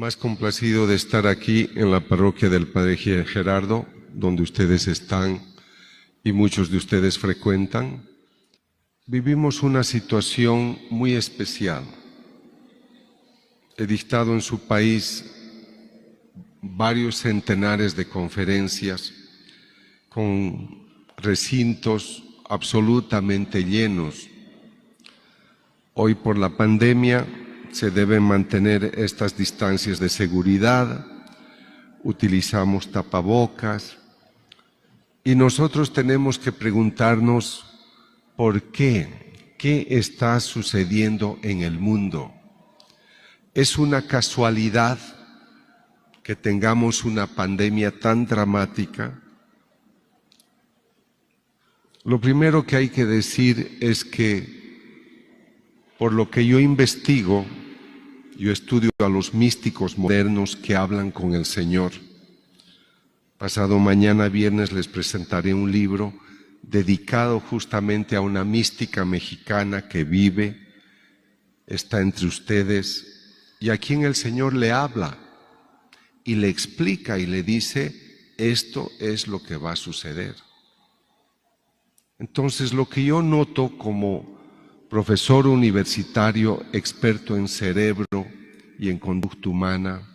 Más complacido de estar aquí en la parroquia del Padre Gerardo, donde ustedes están y muchos de ustedes frecuentan. Vivimos una situación muy especial. He dictado en su país varios centenares de conferencias con recintos absolutamente llenos. Hoy por la pandemia se deben mantener estas distancias de seguridad, utilizamos tapabocas y nosotros tenemos que preguntarnos ¿por qué? ¿Qué está sucediendo en el mundo? ¿Es una casualidad que tengamos una pandemia tan dramática? Lo primero que hay que decir es que, por lo que yo investigo, yo estudio a los místicos modernos que hablan con el Señor. Pasado mañana viernes les presentaré un libro dedicado justamente a una mística mexicana que vive, está entre ustedes y a quien el Señor le habla y le explica y le dice, esto es lo que va a suceder. Entonces, lo que yo noto como profesor universitario experto en cerebro y en conducta humana,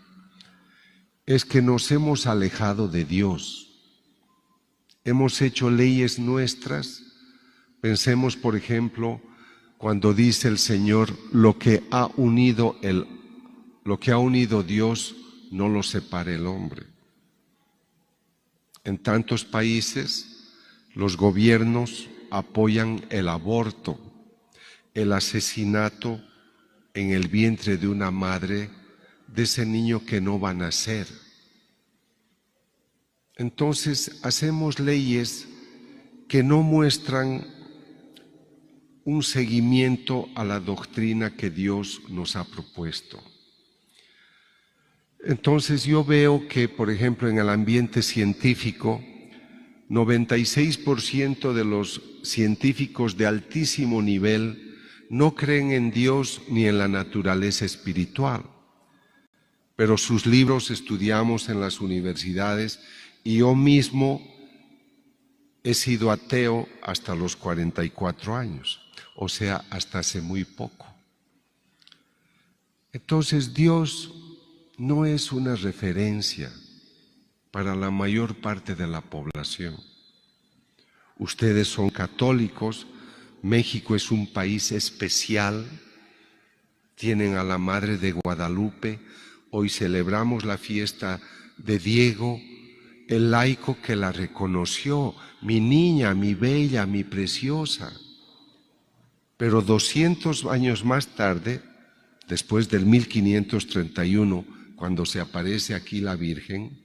es que nos hemos alejado de Dios. Hemos hecho leyes nuestras. Pensemos, por ejemplo, cuando dice el Señor, lo que ha unido Dios, no lo separe el hombre. En tantos países, los gobiernos apoyan el aborto, el asesinato en el vientre de una madre de ese niño que no va a nacer. Entonces hacemos leyes que no muestran un seguimiento a la doctrina que Dios nos ha propuesto. Entonces yo veo que, por ejemplo, en el ambiente científico, 96% de los científicos de altísimo nivel no creen en Dios ni en la naturaleza espiritual, pero sus libros estudiamos en las universidades y yo mismo he sido ateo hasta los 44 años, o sea, hasta hace muy poco. Entonces Dios no es una referencia para la mayor parte de la población. Ustedes son católicos, México es un país especial, tienen a la Madre de Guadalupe, hoy celebramos la fiesta de Diego, el laico que la reconoció, mi niña, mi bella, mi preciosa. Pero 200 años más tarde, después del 1531, cuando se aparece aquí la Virgen,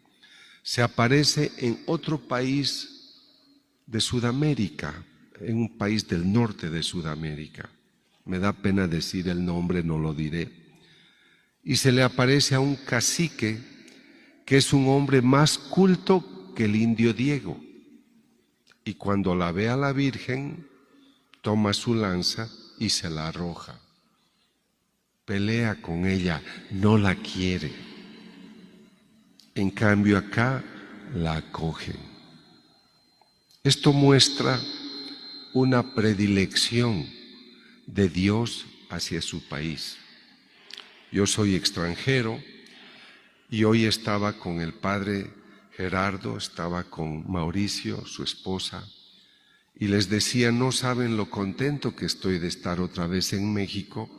se aparece en otro país de Sudamérica, en un país del norte de Sudamérica. Me da pena decir el nombre, no lo diré. Y se le aparece a un cacique que es un hombre más culto que el indio Diego. Y cuando la ve a la Virgen, toma su lanza y se la arroja. Pelea con ella, no la quiere. En cambio acá la acogen. Esto muestra una predilección de Dios hacia su país. Yo soy extranjero y hoy estaba con el Padre Gerardo, estaba con Mauricio, su esposa, y les decía, no saben lo contento que estoy de estar otra vez en México,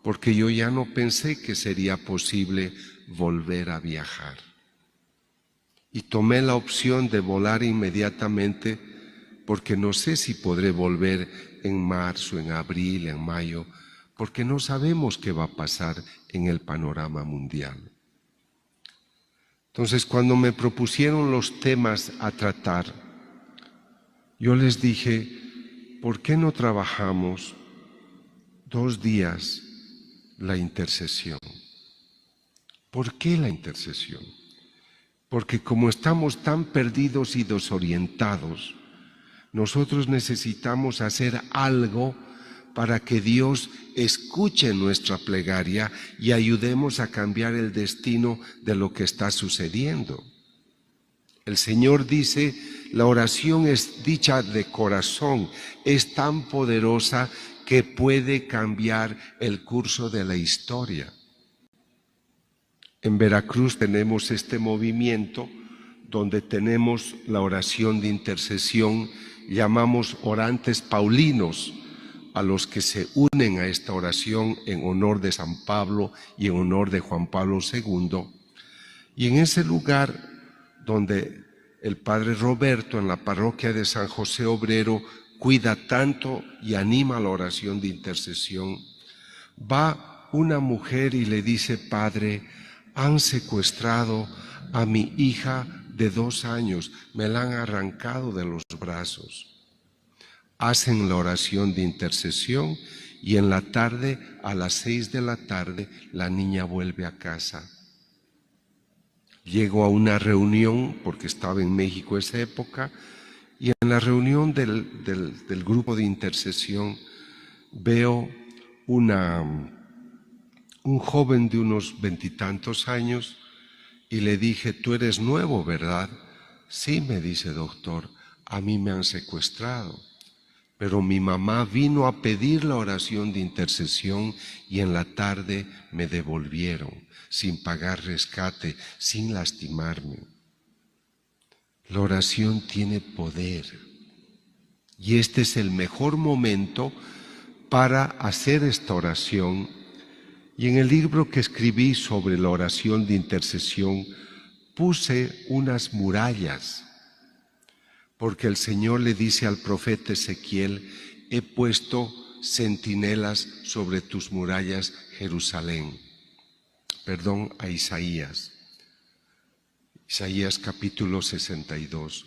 porque yo ya no pensé que sería posible volver a viajar. Y tomé la opción de volar inmediatamente porque no sé si podré volver en marzo, en abril, en mayo, porque no sabemos qué va a pasar en el panorama mundial. Entonces, cuando me propusieron los temas a tratar, yo les dije, ¿por qué no trabajamos 2 días la intercesión? ¿Por qué la intercesión? Porque como estamos tan perdidos y desorientados, nosotros necesitamos hacer algo para que Dios escuche nuestra plegaria y ayudemos a cambiar el destino de lo que está sucediendo. El Señor dice, la oración es dicha de corazón, es tan poderosa que puede cambiar el curso de la historia. En Veracruz tenemos este movimiento donde tenemos la oración de intercesión, llamamos orantes paulinos a los que se unen a esta oración en honor de San Pablo y en honor de Juan Pablo II. Y en ese lugar donde el Padre Roberto en la parroquia de San José Obrero cuida tanto y anima la oración de intercesión, va una mujer y le dice: Padre, han secuestrado a mi hija de 2 años, me la han arrancado de los brazos. Hacen la oración de intercesión y en la tarde, a las 6 de la tarde, la niña vuelve a casa. Llego a una reunión, porque estaba en México esa época, y en la reunión del grupo de intercesión veo un joven de unos 20 y tantos años y le dije: tú eres nuevo, ¿verdad? Sí, me dice: doctor, a mí me han secuestrado, pero mi mamá vino a pedir la oración de intercesión y en la tarde me devolvieron, sin pagar rescate, sin lastimarme. La oración tiene poder y este es el mejor momento para hacer esta oración. Y en el libro que escribí sobre la oración de intercesión puse unas murallas, porque el Señor le dice al profeta Ezequiel: he puesto centinelas sobre tus murallas, Jerusalén. Perdón, a Isaías capítulo 62.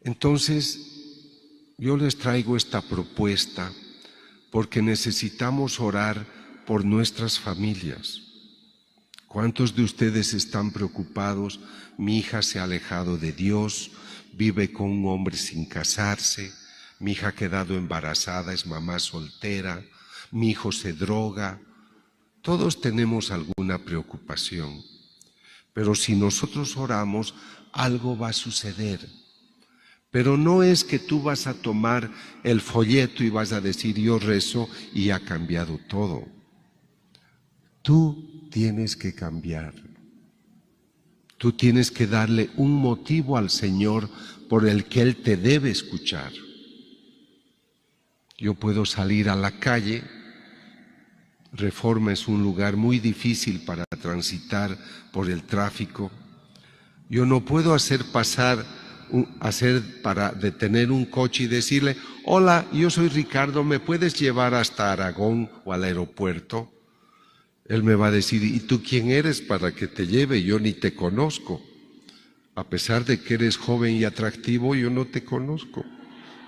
Entonces, yo les traigo esta propuesta porque necesitamos orar por nuestras familias. ¿Cuántos de ustedes están preocupados? Mi hija se ha alejado de Dios, vive con un hombre sin casarse, mi hija ha quedado embarazada, es mamá soltera, mi hijo se droga. Todos tenemos alguna preocupación, pero si nosotros oramos, algo va a suceder. Pero no es que tú vas a tomar el folleto y vas a decir: yo rezo y ha cambiado todo. Tú tienes que cambiar. Tú tienes que darle un motivo al Señor por el que Él te debe escuchar. Yo puedo salir a la calle. Reforma es un lugar muy difícil para transitar por el tráfico. Yo no puedo para detener un coche y decirle: hola, yo soy Ricardo, ¿me puedes llevar hasta Aragón o al aeropuerto? Él me va a decir: ¿y tú quién eres para que te lleve? Yo ni te conozco. A pesar de que eres joven y atractivo, yo no te conozco.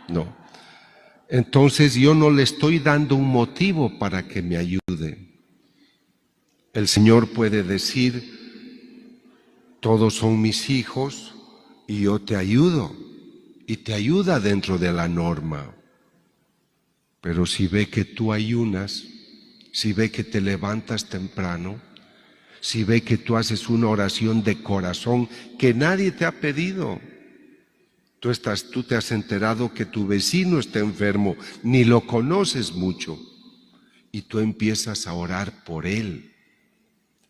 No. Entonces yo no le estoy dando un motivo para que me ayude. El Señor puede decir: todos son mis hijos y yo te ayudo, y te ayuda dentro de la norma. Pero si ve que tú ayunas, si ve que te levantas temprano, si ve que tú haces una oración de corazón que nadie te ha pedido, tú te has enterado que tu vecino está enfermo, ni lo conoces mucho, y tú empiezas a orar por él.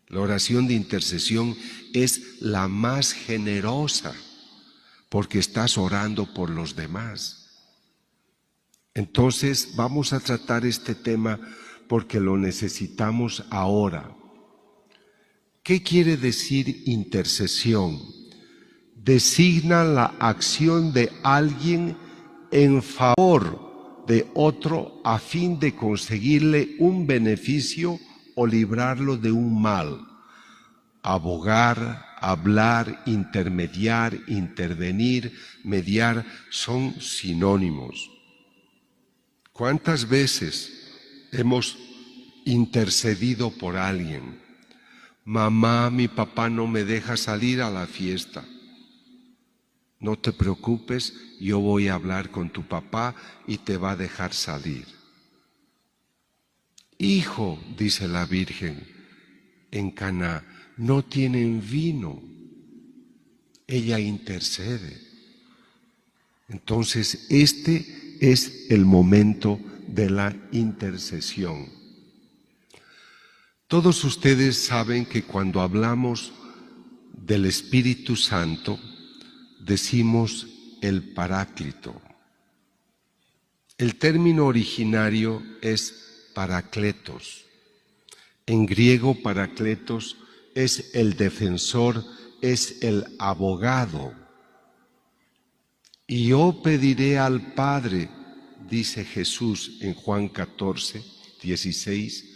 La oración de intercesión es la más generosa, porque estás orando por los demás. Entonces vamos a tratar este tema porque lo necesitamos ahora. ¿Qué quiere decir intercesión? Designa la acción de alguien en favor de otro a fin de conseguirle un beneficio o librarlo de un mal. Abogar, hablar, intermediar, intervenir, mediar son sinónimos. ¿Cuántas veces hemos intercedido por alguien? Mamá, mi papá no me deja salir a la fiesta. No te preocupes, yo voy a hablar con tu papá y te va a dejar salir. Hijo, dice la Virgen en Caná, no tienen vino. Ella intercede. Entonces, este es el momento de la intercesión. Todos ustedes saben que cuando hablamos del Espíritu Santo, decimos el Paráclito. El término originario es Parakletos. En griego, Parakletos es el defensor, es el abogado. Y yo pediré al Padre, dice Jesús en Juan 14, 16,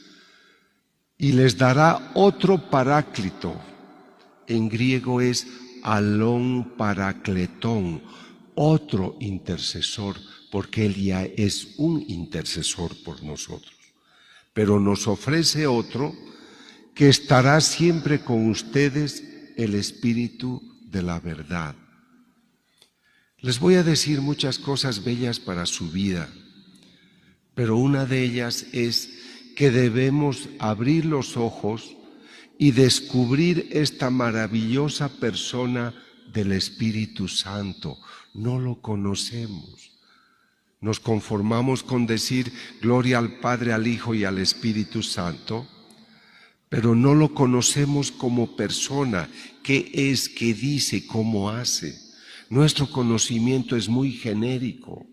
y les dará otro Paráclito. En griego es alón parakletón, otro intercesor, porque Él ya es un intercesor por nosotros. Pero nos ofrece otro que estará siempre con ustedes, el Espíritu de la verdad. Les voy a decir muchas cosas bellas para su vida, pero una de ellas es que debemos abrir los ojos y descubrir esta maravillosa persona del Espíritu Santo. No lo conocemos. Nos conformamos con decir gloria al Padre, al Hijo y al Espíritu Santo, pero no lo conocemos como persona. ¿Qué es? ¿Qué dice? ¿Cómo hace? Nuestro conocimiento es muy genérico.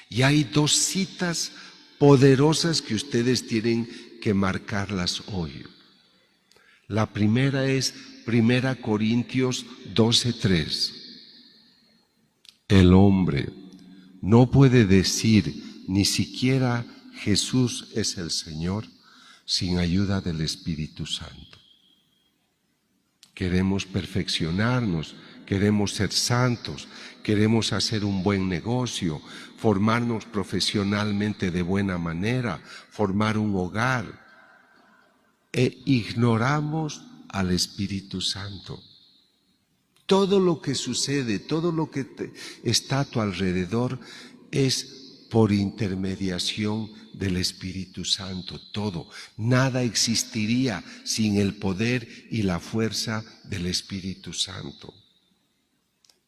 Y hay dos citas poderosas que ustedes tienen que marcarlas hoy. La primera es 1 Corintios 12:3. El hombre no puede decir ni siquiera Jesús es el Señor sin ayuda del Espíritu Santo. Queremos perfeccionarnos, queremos ser santos, queremos hacer un buen negocio, formarnos profesionalmente de buena manera, formar un hogar, e ignoramos al Espíritu Santo. Todo lo que sucede, todo lo que está a tu alrededor es por intermediación del Espíritu Santo, todo. Nada existiría sin el poder y la fuerza del Espíritu Santo.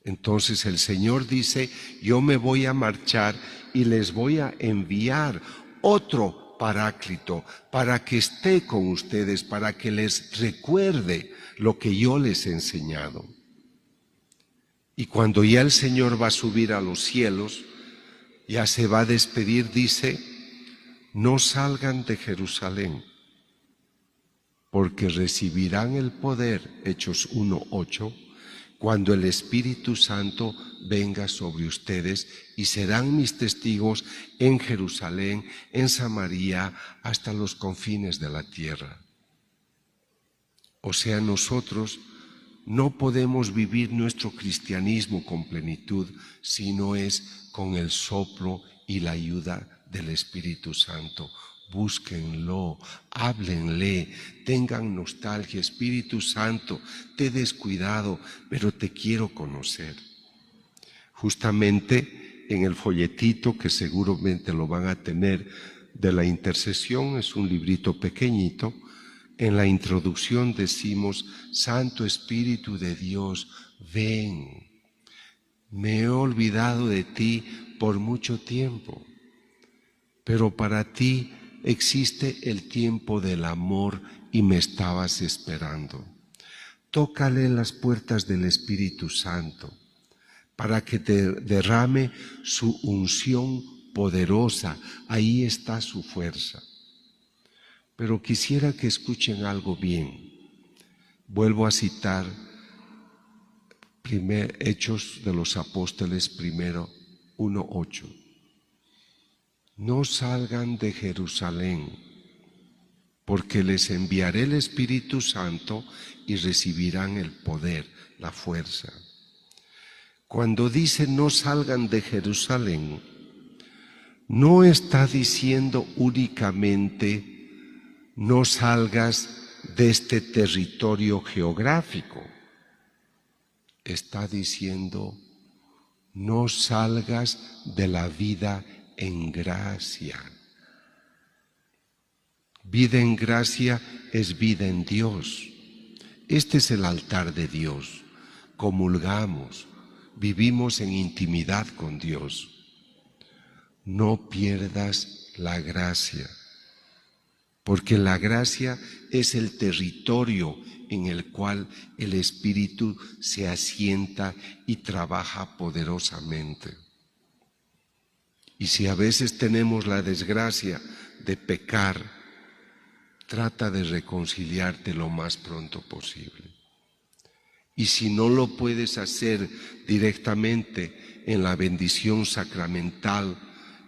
Entonces el Señor dice, yo me voy a marchar y les voy a enviar otro Paráclito para que esté con ustedes, para que les recuerde lo que yo les he enseñado. Y cuando ya el Señor va a subir a los cielos, ya se va a despedir, dice, no salgan de Jerusalén, porque recibirán el poder, Hechos 1:8, cuando el Espíritu Santo venga sobre ustedes y serán mis testigos en Jerusalén, en Samaria, hasta los confines de la tierra. O sea, nosotros no podemos vivir nuestro cristianismo con plenitud si no es con el soplo y la ayuda del Espíritu Santo. Búsquenlo, háblenle, tengan nostalgia. Espíritu Santo, te he descuidado, pero te quiero conocer. Justamente en el folletito, que seguramente lo van a tener, de la intercesión, es un librito pequeñito. En la introducción decimos, Santo Espíritu de Dios, ven. Me he olvidado de ti por mucho tiempo, pero para ti existe el tiempo del amor y me estabas esperando. Tócale las puertas del Espíritu Santo para que te derrame su unción poderosa. Ahí está su fuerza. Pero quisiera que escuchen algo bien. Vuelvo a citar Hechos de los Apóstoles 1:8. No salgan de Jerusalén, porque les enviaré el Espíritu Santo y recibirán el poder, la fuerza. Cuando dice no salgan de Jerusalén, no está diciendo únicamente no salgas de este territorio geográfico. Está diciendo no salgas de la vida en gracia. Vida en gracia es vida en Dios. Este es el altar de Dios. Comulgamos, vivimos en intimidad con Dios. No pierdas la gracia, porque la gracia es el territorio en el cual el Espíritu se asienta y trabaja poderosamente. Y si a veces tenemos la desgracia de pecar, trata de reconciliarte lo más pronto posible. Y si no lo puedes hacer directamente en la bendición sacramental,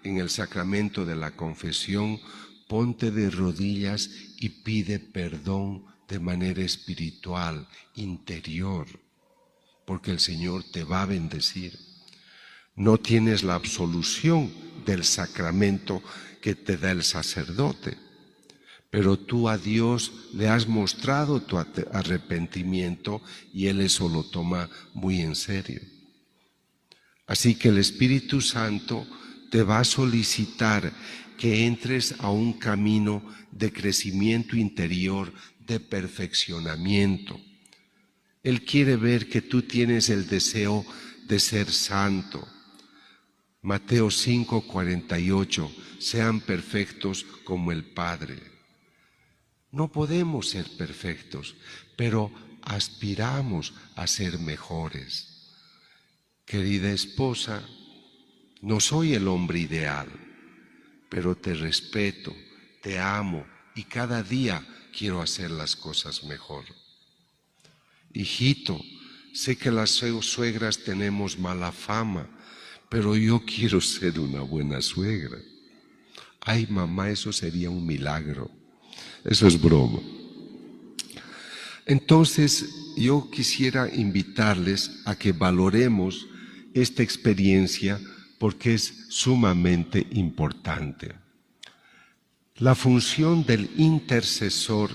en el sacramento de la confesión, ponte de rodillas y pide perdón de manera espiritual, interior, porque el Señor te va a bendecir. No tienes la absolución del sacramento que te da el sacerdote, pero tú a Dios le has mostrado tu arrepentimiento y Él eso lo toma muy en serio. Así que el Espíritu Santo te va a solicitar que entres a un camino de crecimiento interior, de perfeccionamiento. Él quiere ver que tú tienes el deseo de ser santo. Mateo 5:48, sean perfectos como el Padre. No podemos ser perfectos, pero aspiramos a ser mejores. Querida esposa, no soy el hombre ideal, pero te respeto, te amo y cada día quiero hacer las cosas mejor. Hijito, sé que las suegras tenemos mala fama, pero yo quiero ser una buena suegra. Ay, mamá, eso sería un milagro. Eso es broma. Entonces, yo quisiera invitarles a que valoremos esta experiencia porque es sumamente importante. La función del intercesor,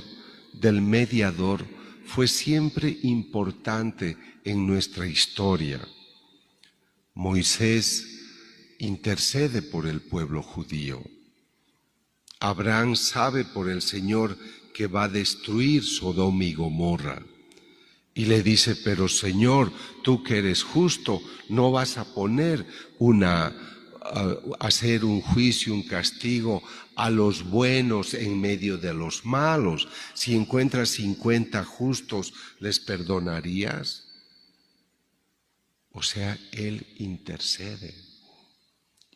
del mediador, fue siempre importante en nuestra historia. Moisés intercede por el pueblo judío. Abraham sabe por el Señor que va a destruir Sodoma y Gomorra. Y le dice, pero Señor, tú que eres justo, no vas a poner hacer un juicio, un castigo a los buenos en medio de los malos. Si encuentras 50 justos, ¿les perdonarías? O sea, Él intercede.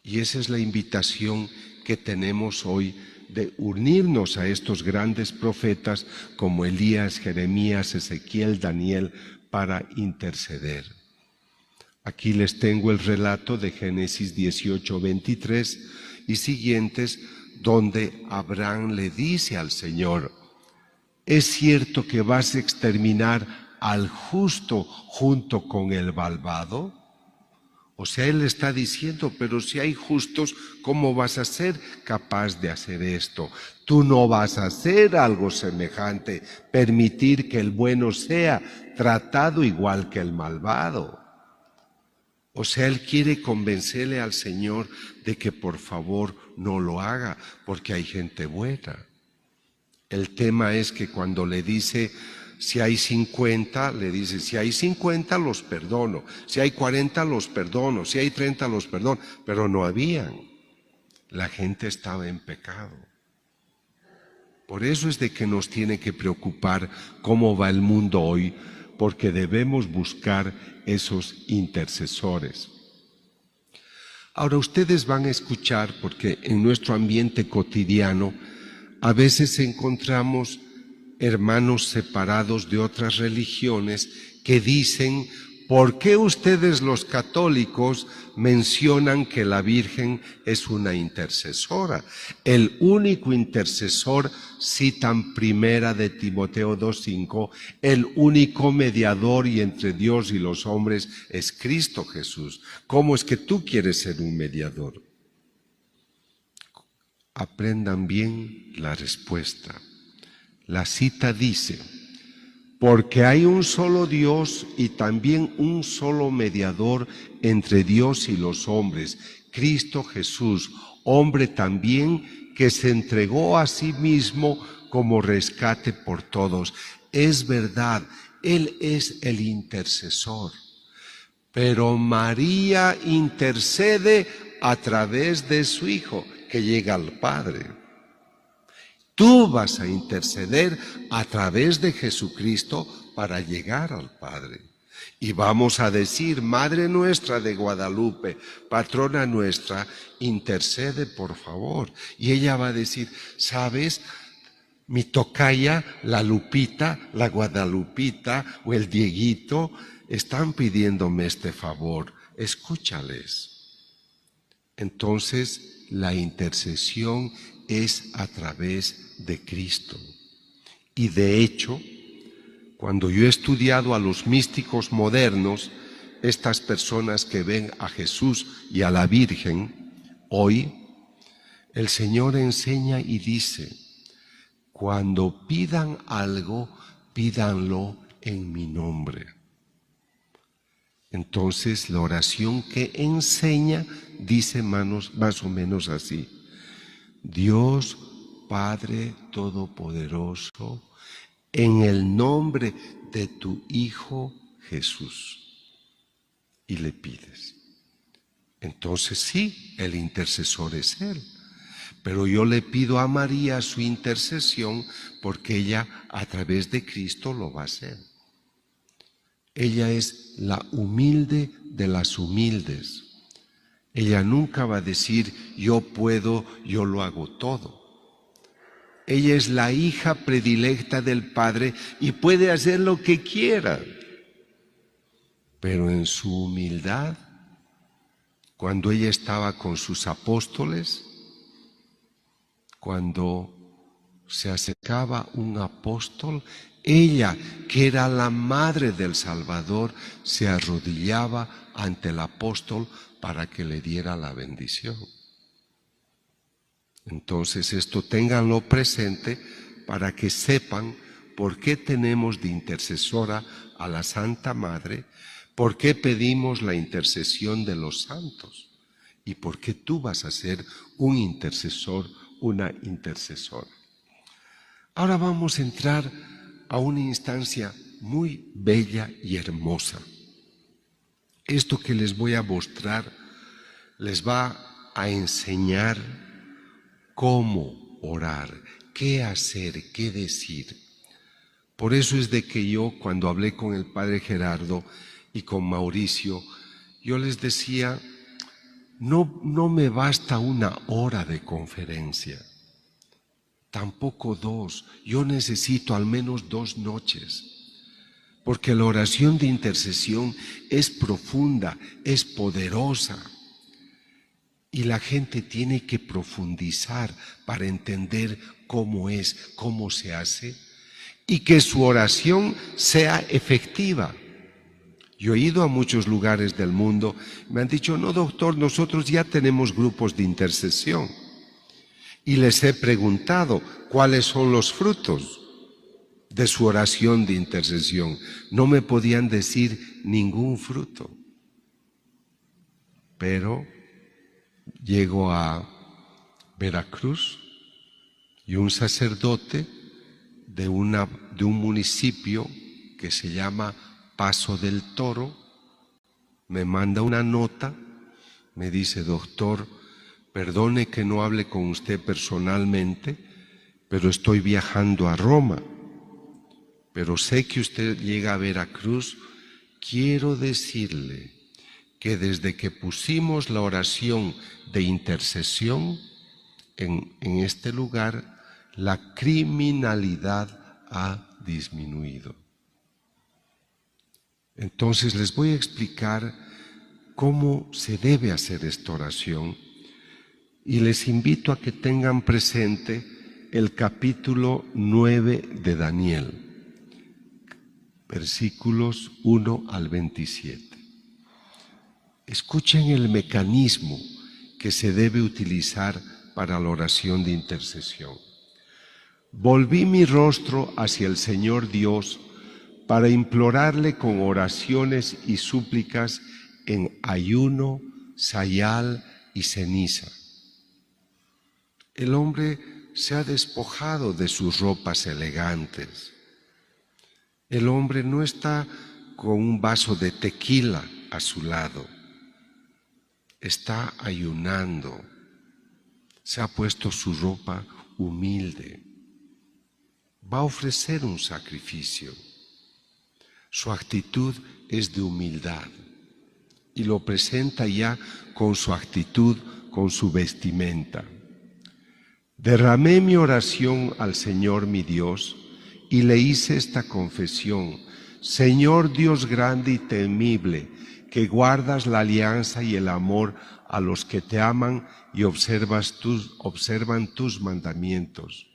Y esa es la invitación que tenemos hoy de unirnos a estos grandes profetas como Elías, Jeremías, Ezequiel, Daniel, para interceder. Aquí les tengo el relato de Génesis 18:23 y siguientes, donde Abraham le dice al Señor, ¿es cierto que vas a exterminar al justo junto con el malvado? O sea, él está diciendo, pero si hay justos, ¿cómo vas a ser capaz de hacer esto? Tú no vas a hacer algo semejante, permitir que el bueno sea tratado igual que el malvado. O sea, él quiere convencerle al Señor de que por favor no lo haga, porque hay gente buena. El tema es que cuando le dice, si hay 50, le dice, si hay 50 los perdono, si hay 40 los perdono, si hay 30 los perdono, pero no habían. La gente estaba en pecado. Por eso es de que nos tiene que preocupar cómo va el mundo hoy, porque debemos buscar esos intercesores. Ahora ustedes van a escuchar, porque en nuestro ambiente cotidiano a veces encontramos hermanos separados de otras religiones que dicen, ¿por qué ustedes los católicos mencionan que la Virgen es una intercesora? El único intercesor, citan primera de Timoteo 2:5, el único mediador y entre Dios y los hombres es Cristo Jesús. ¿Cómo es que tú quieres ser un mediador? Aprendan bien la respuesta. La cita dice, porque hay un solo Dios y también un solo mediador entre Dios y los hombres, Cristo Jesús, hombre también que se entregó a sí mismo como rescate por todos. Es verdad, Él es el intercesor. Pero María intercede a través de su Hijo, que llega al Padre. Tú vas a interceder a través de Jesucristo para llegar al Padre. Y vamos a decir, Madre nuestra de Guadalupe, patrona nuestra, intercede por favor. Y ella va a decir, ¿sabes? Mi tocaya, la Lupita, la Guadalupita o el Dieguito están pidiéndome este favor. Escúchales. Entonces, la intercesión es a través de Cristo. Y de hecho, cuando yo he estudiado a los místicos modernos, estas personas que ven a Jesús y a la Virgen, hoy el Señor enseña y dice, cuando pidan algo, pídanlo en mi nombre. Entonces la oración que enseña dice más o menos así: Dios Padre Todopoderoso, en el nombre de tu Hijo Jesús. Y le pides. Entonces sí, el intercesor es Él. Pero yo le pido a María su intercesión porque ella a través de Cristo lo va a hacer. Ella es la humilde de las humildes. Ella nunca va a decir, yo puedo, yo lo hago todo. Ella es la hija predilecta del Padre y puede hacer lo que quiera. Pero en su humildad, cuando ella estaba con sus apóstoles, cuando se acercaba un apóstol, ella, que era la madre del Salvador, se arrodillaba ante el apóstol para que le diera la bendición. Entonces esto ténganlo presente para que sepan por qué tenemos de intercesora a la Santa Madre, por qué pedimos la intercesión de los santos y por qué tú vas a ser un intercesor, una intercesora. Ahora vamos a entrar a una instancia muy bella y hermosa. Esto que les voy a mostrar les va a enseñar cómo orar, qué hacer, qué decir. Por eso es de que yo, cuando hablé con el Padre Gerardo y con Mauricio, yo les decía, no me basta una hora de conferencia, tampoco dos, yo necesito al menos 2 noches, porque la oración de intercesión es profunda, es poderosa, y la gente tiene que profundizar para entender cómo es, cómo se hace, y que su oración sea efectiva. Yo he ido a muchos lugares del mundo, me han dicho, no doctor, nosotros ya tenemos grupos de intercesión. Y les he preguntado cuáles son los frutos de su oración de intercesión. No me podían decir ningún fruto. Pero llego a Veracruz y un sacerdote de un municipio que se llama Paso del Toro me manda una nota, me dice, doctor, perdone que no hable con usted personalmente, pero estoy viajando a Roma, pero sé que usted llega a Veracruz. Quiero decirle que desde que pusimos la oración de intercesión en este lugar, la criminalidad ha disminuido. Entonces les voy a explicar cómo se debe hacer esta oración y les invito a que tengan presente el capítulo 9 de Daniel, versículos 1 al 27. Escuchen el mecanismo que se debe utilizar para la oración de intercesión. Volví mi rostro hacia el Señor Dios para implorarle con oraciones y súplicas en ayuno, sayal y ceniza. El hombre se ha despojado de sus ropas elegantes. El hombre no está con un vaso de tequila a su lado. Está ayunando. Se ha puesto su ropa humilde. Va a ofrecer un sacrificio. Su actitud es de humildad y lo presenta ya con su actitud, con su vestimenta. Derramé mi oración al Señor mi Dios y le hice esta confesión: Señor Dios grande y temible, que guardas la alianza y el amor a los que te aman y observan tus mandamientos.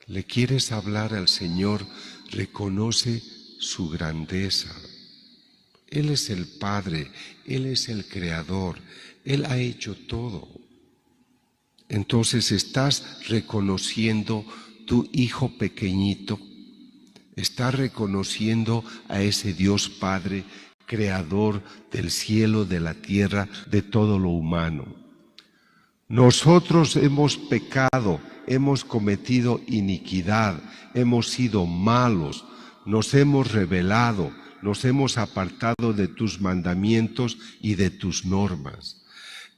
¿Le quieres hablar al Señor? Reconoce su grandeza. Él es el Padre, Él es el Creador, Él ha hecho todo. Entonces estás reconociendo tu hijo pequeñito, estás reconociendo a ese Dios Padre, Creador del cielo, de la tierra, de todo lo humano. Nosotros hemos pecado, hemos cometido iniquidad, hemos sido malos, nos hemos rebelado, nos hemos apartado de tus mandamientos y de tus normas.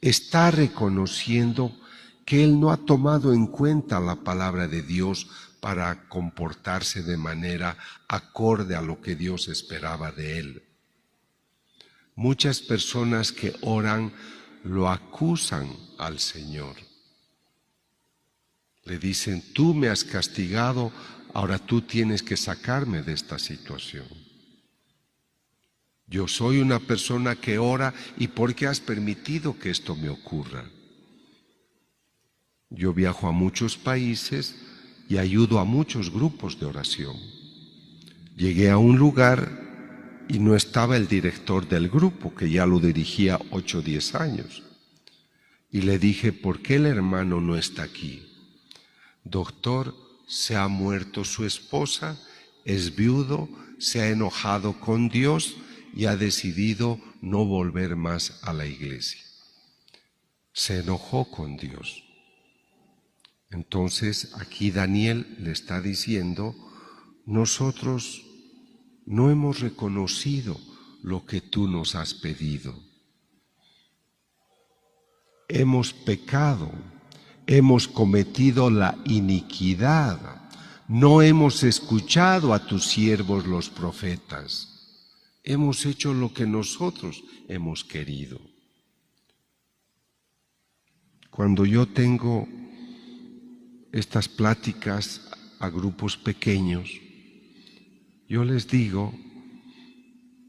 Está reconociendo que él no ha tomado en cuenta la palabra de Dios para comportarse de manera acorde a lo que Dios esperaba de él. Muchas personas que oran lo acusan al Señor. Le dicen: tú me has castigado, ahora tú tienes que sacarme de esta situación. Yo soy una persona que ora, ¿y por qué has permitido que esto me ocurra? Yo viajo a muchos países y ayudo a muchos grupos de oración. Llegué a un lugar y no estaba el director del grupo, que ya lo dirigía 8 o 10 años. Y le dije: ¿por qué el hermano no está aquí? Doctor, se ha muerto su esposa, es viudo, se ha enojado con Dios y ha decidido no volver más a la iglesia. Se enojó con Dios. Entonces aquí Daniel le está diciendo: nosotros no hemos reconocido lo que tú nos has pedido. Hemos pecado, hemos cometido la iniquidad, no hemos escuchado a tus siervos los profetas. Hemos hecho lo que nosotros hemos querido. Cuando yo tengo estas pláticas a grupos pequeños, yo les digo: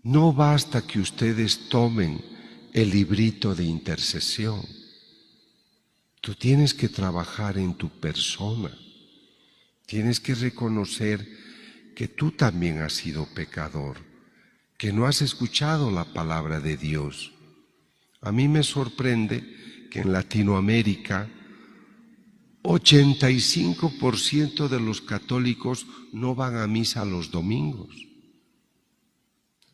no basta que ustedes tomen el librito de intercesión. Tú tienes que trabajar en tu persona. Tienes que reconocer que tú también has sido pecador, que no has escuchado la palabra de Dios. A mí me sorprende que en Latinoamérica 85% de los católicos no van a misa los domingos.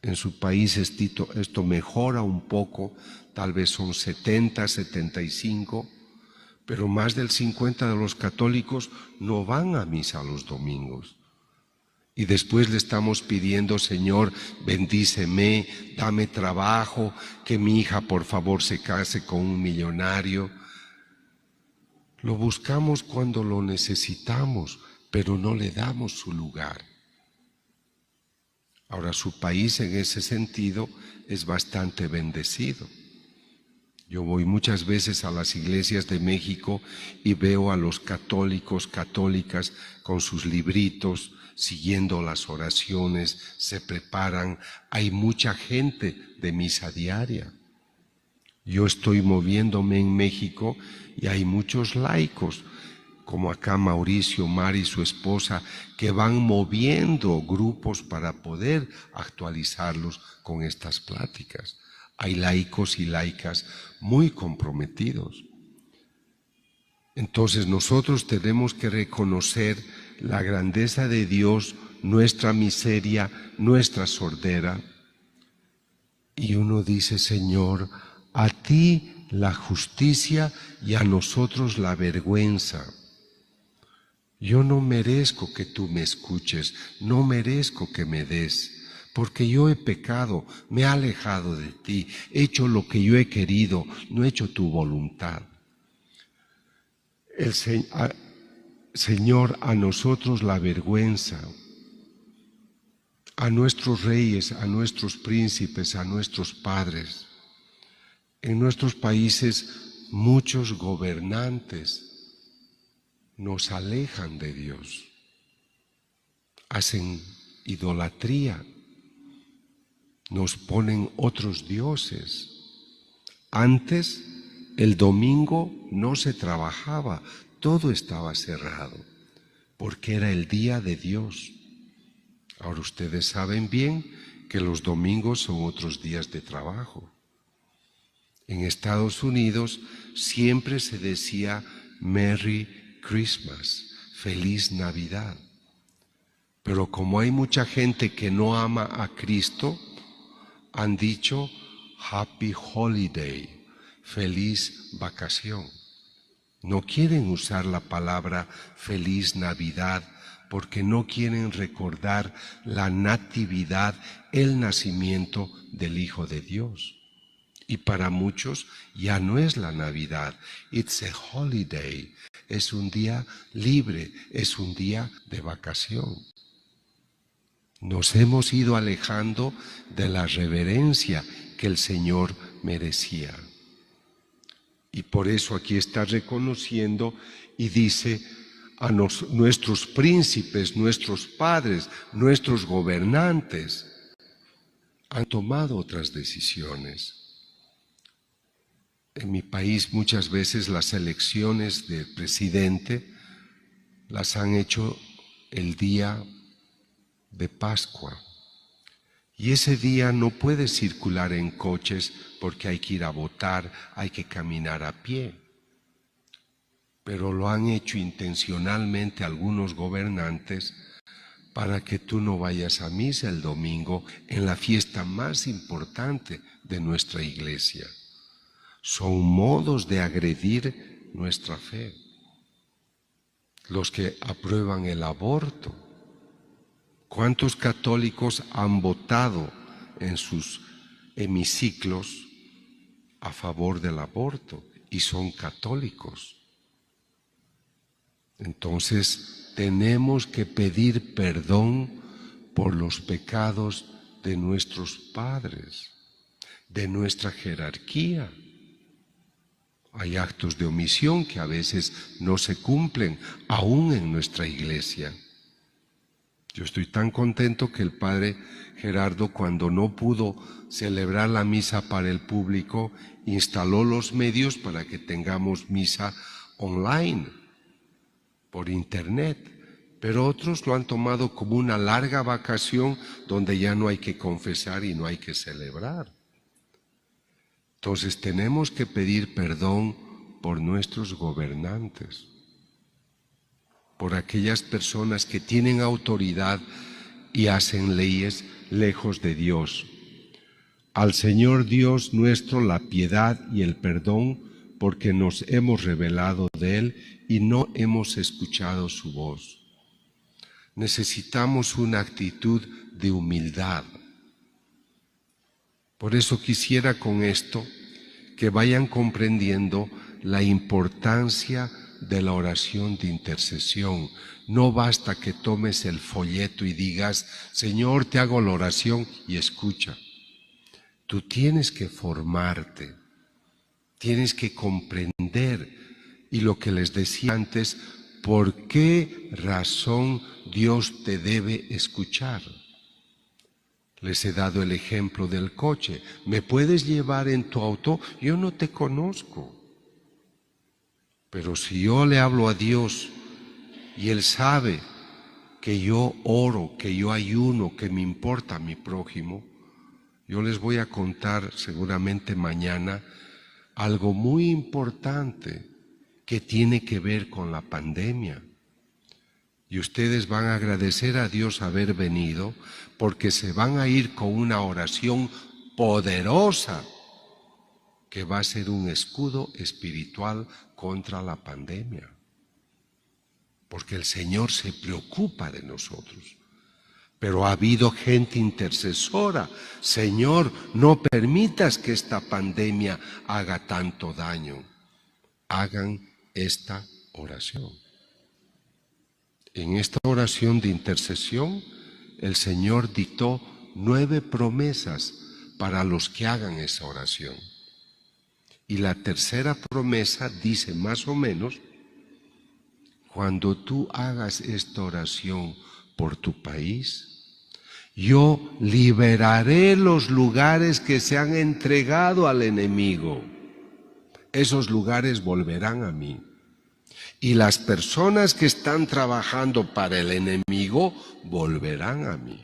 En su país esto mejora un poco, tal vez son 70, 75, pero más del 50% de los católicos no van a misa los domingos. Y después le estamos pidiendo: Señor, bendíceme, dame trabajo, que mi hija por favor se case con un millonario. Lo buscamos cuando lo necesitamos, pero no le damos su lugar. Ahora, su país en ese sentido es bastante bendecido. Yo voy muchas veces a las iglesias de México y veo a los católicos, católicas con sus libritos, siguiendo las oraciones, se preparan. Hay mucha gente de misa diaria. Yo estoy moviéndome en México y hay muchos laicos, como acá Mauricio, Mari y su esposa, que van moviendo grupos para poder actualizarlos con estas pláticas. Hay laicos y laicas muy comprometidos. Entonces nosotros tenemos que reconocer la grandeza de Dios, nuestra miseria, nuestra sordera. Y uno dice: Señor, a ti la justicia y a nosotros la vergüenza. Yo no merezco que tú me escuches, no merezco que me des, porque yo he pecado, me he alejado de ti, he hecho lo que yo he querido, no he hecho tu voluntad. Señor, a nosotros la vergüenza, a nuestros reyes, a nuestros príncipes, a nuestros padres. En nuestros países muchos gobernantes nos alejan de Dios, hacen idolatría, nos ponen otros dioses. Antes, el domingo no se trabajaba, todo estaba cerrado, porque era el día de Dios. Ahora ustedes saben bien que los domingos son otros días de trabajo. En Estados Unidos siempre se decía Merry Christmas, Feliz Navidad. Pero como hay mucha gente que no ama a Cristo, han dicho Happy Holiday, Feliz Vacación. No quieren usar la palabra Feliz Navidad porque no quieren recordar la natividad, el nacimiento del Hijo de Dios. Y para muchos ya no es la Navidad, it's a holiday, es un día libre, es un día de vacación. Nos hemos ido alejando de la reverencia que el Señor merecía. Y por eso aquí está reconociendo y dice a nuestros príncipes, nuestros padres, nuestros gobernantes han tomado otras decisiones. En mi país muchas veces las elecciones de presidente las han hecho el día de Pascua. Y ese día no puedes circular en coches porque hay que ir a votar, hay que caminar a pie. Pero lo han hecho intencionalmente algunos gobernantes para que tú no vayas a misa el domingo en la fiesta más importante de nuestra iglesia. Son modos de agredir nuestra fe. Los que aprueban el aborto. ¿Cuántos católicos han votado en sus hemiciclos a favor del aborto y son católicos? Entonces tenemos que pedir perdón por los pecados de nuestros padres, de nuestra jerarquía. Hay actos de omisión que a veces no se cumplen, aún en nuestra iglesia. Yo estoy tan contento que el padre Gerardo, cuando no pudo celebrar la misa para el público, instaló los medios para que tengamos misa online, por internet. Pero otros lo han tomado como una larga vacación donde ya no hay que confesar y no hay que celebrar. Entonces tenemos que pedir perdón por nuestros gobernantes, por aquellas personas que tienen autoridad y hacen leyes lejos de Dios. Al Señor Dios nuestro la piedad y el perdón, porque nos hemos rebelado de Él y no hemos escuchado su voz. Necesitamos una actitud de humildad. Por eso quisiera con esto que vayan comprendiendo la importancia de la oración de intercesión. No basta que tomes el folleto y digas, Señor, te hago la oración y escucha. Tú tienes que formarte, tienes que comprender, y lo que les decía antes, ¿por qué razón Dios te debe escuchar? Les he dado el ejemplo del coche. ¿Me puedes llevar en tu auto? Yo no te conozco. Pero si yo le hablo a Dios y Él sabe que yo oro, que yo ayuno, que me importa a mi prójimo, yo les voy a contar seguramente mañana algo muy importante que tiene que ver con la pandemia. Y ustedes van a agradecer a Dios haber venido, porque se van a ir con una oración poderosa que va a ser un escudo espiritual contra la pandemia. Porque el Señor se preocupa de nosotros. Pero ha habido gente intercesora. Señor, no permitas que esta pandemia haga tanto daño. Hagan esta oración. En esta oración de intercesión, el Señor dictó 9 promesas para los que hagan esa oración. Y la tercera promesa dice más o menos: cuando tú hagas esta oración por tu país, yo liberaré los lugares que se han entregado al enemigo. Esos lugares volverán a mí. Y las personas que están trabajando para el enemigo volverán a mí.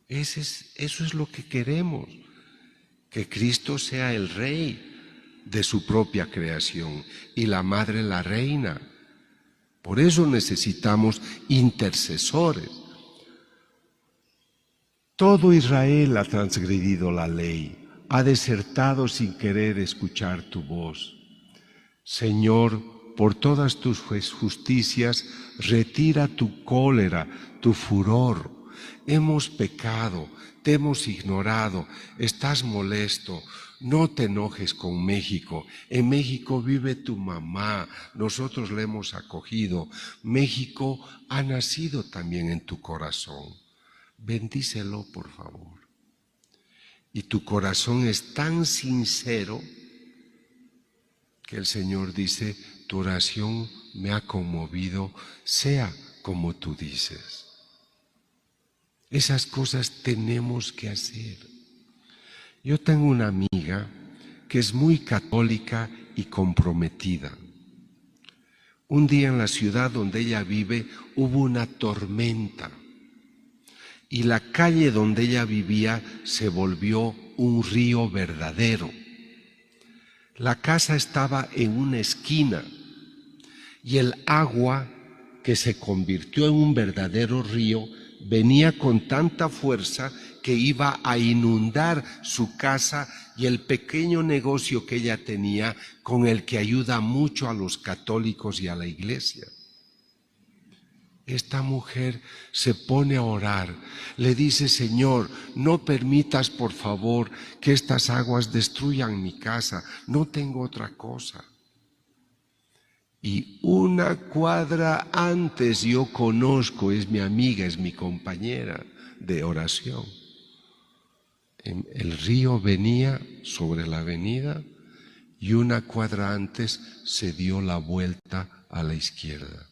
Eso es lo que queremos, que Cristo sea el Rey de su propia creación y la Madre la Reina. Por eso necesitamos intercesores. Todo Israel ha transgredido la ley, ha desertado sin querer escuchar tu voz. Señor, por todas tus justicias, retira tu cólera, tu furor. Hemos pecado, te hemos ignorado, estás molesto. No te enojes con México. En México vive tu mamá, nosotros la hemos acogido. México ha nacido también en tu corazón. Bendícelo, por favor. Y tu corazón es tan sincero que el Señor dice: tu oración me ha conmovido, sea como tú dices. Esas cosas tenemos que hacer. Yo tengo una amiga que es muy católica y comprometida. Un día en la ciudad donde ella vive hubo una tormenta y la calle donde ella vivía se volvió un río verdadero. La casa estaba en una esquina y el agua, que se convirtió en un verdadero río, venía con tanta fuerza que iba a inundar su casa y el pequeño negocio que ella tenía, con el que ayuda mucho a los católicos y a la iglesia. Esta mujer se pone a orar, le dice: Señor, no permitas por favor que estas aguas destruyan mi casa, no tengo otra cosa. Y una cuadra antes yo conozco, es mi amiga, es mi compañera de oración. El río venía sobre la avenida y una cuadra antes se dio la vuelta a la izquierda.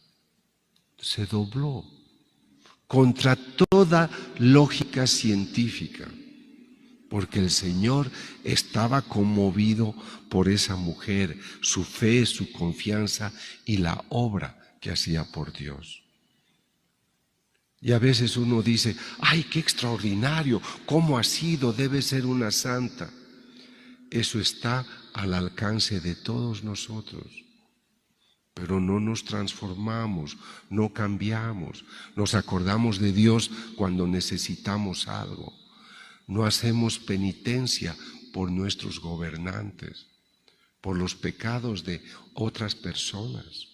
Se dobló contra toda lógica científica, porque el Señor estaba conmovido por esa mujer, su fe, su confianza y la obra que hacía por Dios. Y a veces uno dice: ¡ay, qué extraordinario! ¿Cómo ha sido? Debe ser una santa. Eso está al alcance de todos nosotros. Pero no nos transformamos, no cambiamos, nos acordamos de Dios cuando necesitamos algo. No hacemos penitencia por nuestros gobernantes, por los pecados de otras personas.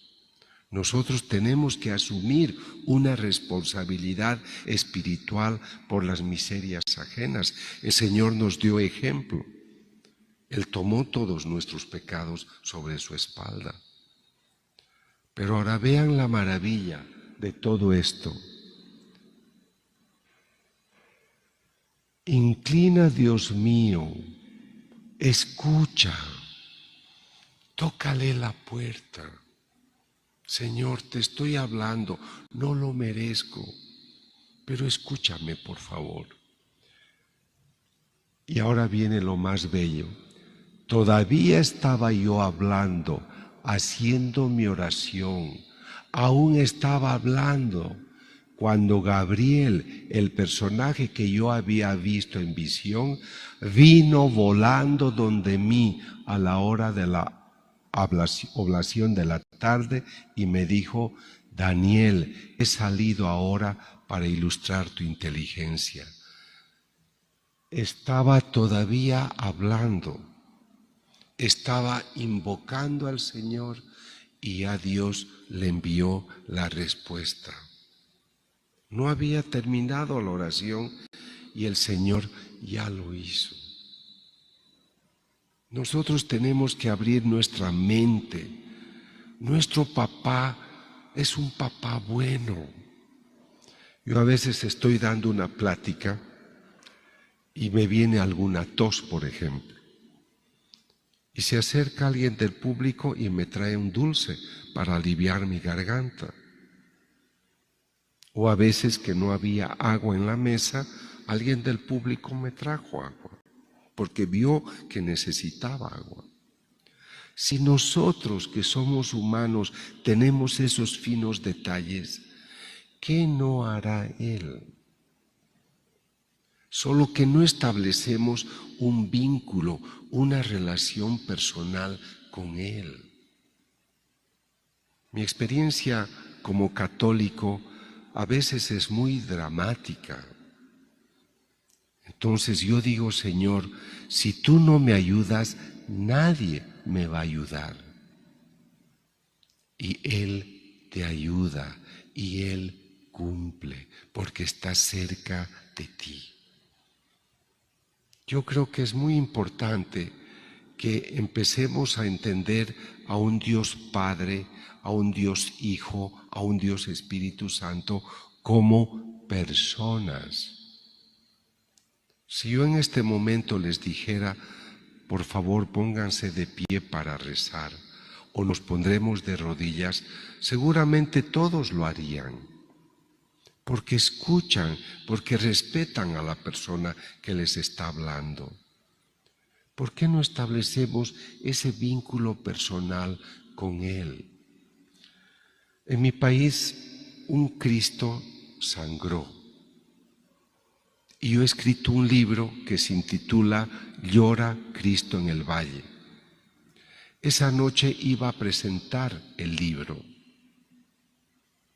Nosotros tenemos que asumir una responsabilidad espiritual por las miserias ajenas. El Señor nos dio ejemplo. Él tomó todos nuestros pecados sobre su espalda. Pero ahora vean la maravilla de todo esto. Inclina, Dios mío, escucha, tócale la puerta. Señor, te estoy hablando, no lo merezco, pero escúchame, por favor. Y ahora viene lo más bello. Todavía estaba yo hablando, haciendo mi oración, aún estaba hablando, cuando Gabriel, el personaje que yo había visto en visión, vino volando donde mí a la hora de la oblación de la tarde y me dijo: Daniel, he salido ahora para ilustrar tu inteligencia. Estaba todavía hablando estaba invocando al Señor y ya Dios le envió la respuesta. No había terminado la oración y el Señor ya lo hizo. Nosotros tenemos que abrir nuestra mente. Nuestro papá es un papá bueno. Yo a veces estoy dando una plática y me viene alguna tos, por ejemplo. Y se acerca alguien del público y me trae un dulce para aliviar mi garganta. O a veces que no había agua en la mesa, alguien del público me trajo agua, porque vio que necesitaba agua. Si nosotros que somos humanos tenemos esos finos detalles, ¿qué no hará Él? Solo que no establecemos un vínculo, una relación personal con Él. Mi experiencia como católico a veces es muy dramática. Entonces yo digo, Señor, si tú no me ayudas, nadie me va a ayudar. Y Él te ayuda y Él cumple porque está cerca de ti. Yo creo que es muy importante que empecemos a entender a un Dios Padre, a un Dios Hijo, a un Dios Espíritu Santo como personas. Si yo en este momento les dijera, por favor pónganse de pie para rezar o nos pondremos de rodillas, seguramente todos lo harían. Porque escuchan, porque respetan a la persona que les está hablando. ¿Por qué no establecemos ese vínculo personal con Él? En mi país, un Cristo sangró. Y yo he escrito un libro que se intitula Llora Cristo en el Valle. Esa noche iba a presentar el libro.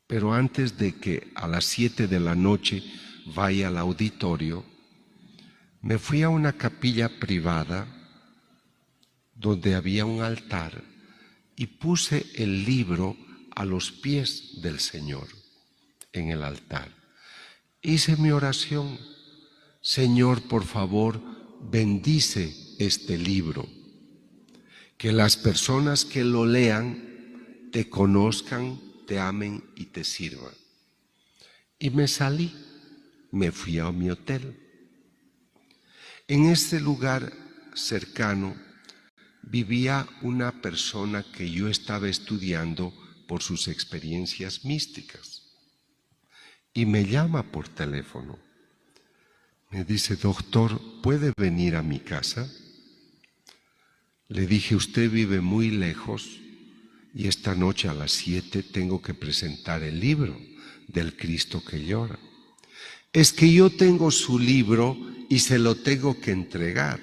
Pero antes de que a las 7 de la noche vaya al auditorio, me fui a una capilla privada donde había un altar y puse el libro a los pies del Señor en el altar. Hice mi oración. Señor, por favor, bendice este libro. Que las personas que lo lean te conozcan, te amen y te sirvan. Y me salí, me fui a mi hotel. En este lugar cercano vivía una persona que yo estaba estudiando por sus experiencias místicas. Y me llama por teléfono. Me dice, doctor, ¿puede venir a mi casa? Le dije, usted vive muy lejos. Y esta noche a las 7 tengo que presentar el libro del Cristo que llora. Es que yo tengo su libro y se lo tengo que entregar.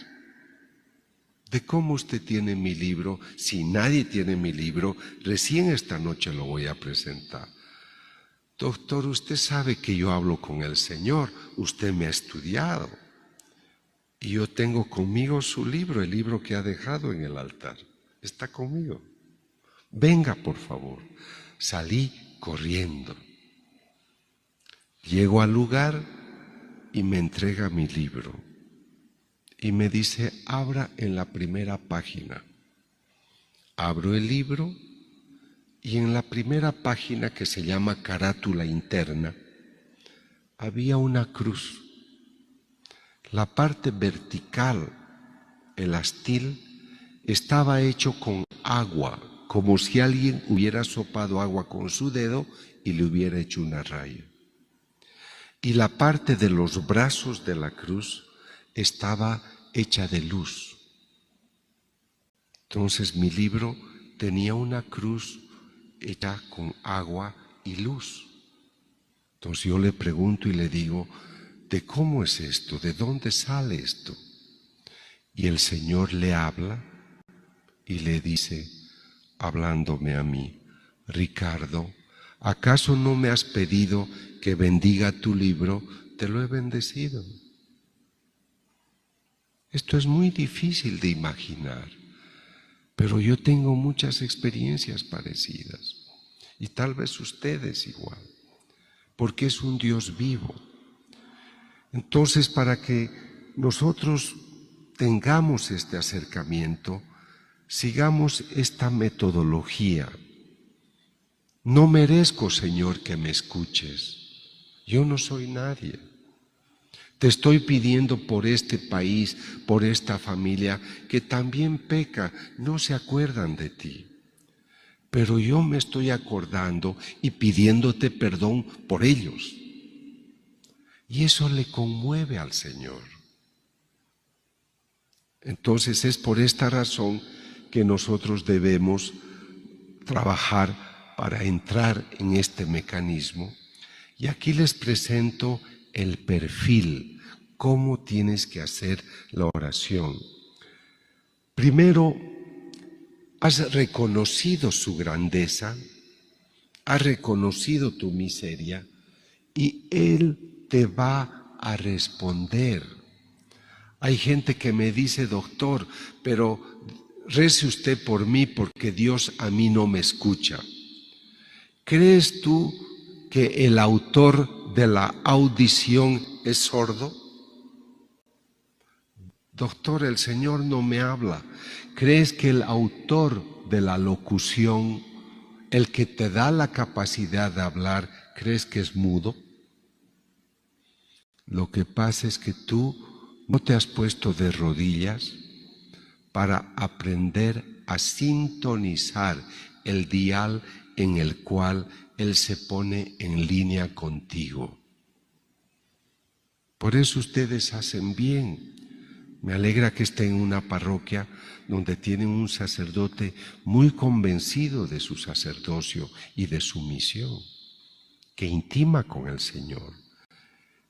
¿De cómo usted tiene mi libro? Si nadie tiene mi libro, recién esta noche lo voy a presentar. Doctor, usted sabe que yo hablo con el Señor, usted me ha estudiado. Y yo tengo conmigo su libro, el libro que ha dejado en el altar. Está conmigo. Venga, por favor. Salí corriendo. Llego al lugar y me entrega mi libro. Y me dice, abra en la primera página. Abro el libro y en la primera página, que se llama carátula interna, había una cruz. La parte vertical, el astil, estaba hecho con agua, como si alguien hubiera sopado agua con su dedo y le hubiera hecho una raya. Y la parte de los brazos de la cruz estaba hecha de luz. Entonces mi libro tenía una cruz hecha con agua y luz. Entonces yo le pregunto y le digo, ¿de cómo es esto? ¿De dónde sale esto? Y el Señor le habla y le dice, hablándome a mí, Ricardo, ¿acaso no me has pedido que bendiga tu libro? Te lo he bendecido. Esto es muy difícil de imaginar. pero yo tengo muchas experiencias parecidas y tal vez ustedes igual, porque es un Dios vivo. Entonces, para que nosotros tengamos este acercamiento, sigamos esta metodología. No merezco, Señor, que me escuches. Yo no soy nadie. Te estoy pidiendo por este país, por esta familia, que también peca, no se acuerdan de ti. Pero yo me estoy acordando y pidiéndote perdón por ellos. Y eso le conmueve al Señor. Entonces es por esta razón que nosotros debemos trabajar para entrar en este mecanismo. Y aquí les presento el perfil, cómo tienes que hacer la oración. Primero, has reconocido su grandeza, has reconocido tu miseria y Él te va a responder. Hay gente que me dice, doctor, pero rece usted por mí porque Dios a mí no me escucha. ¿Crees tú que el autor de la audición es sordo? Doctor, el Señor no me habla. ¿Crees que el autor de la locución, el que te da la capacidad de hablar, crees que es mudo? Lo que pasa es que tú no te has puesto de rodillas para aprender a sintonizar el dial en el cual Él se pone en línea contigo. Por eso ustedes hacen bien. Me alegra que estén en una parroquia donde tienen un sacerdote muy convencido de su sacerdocio y de su misión, que intima con el Señor.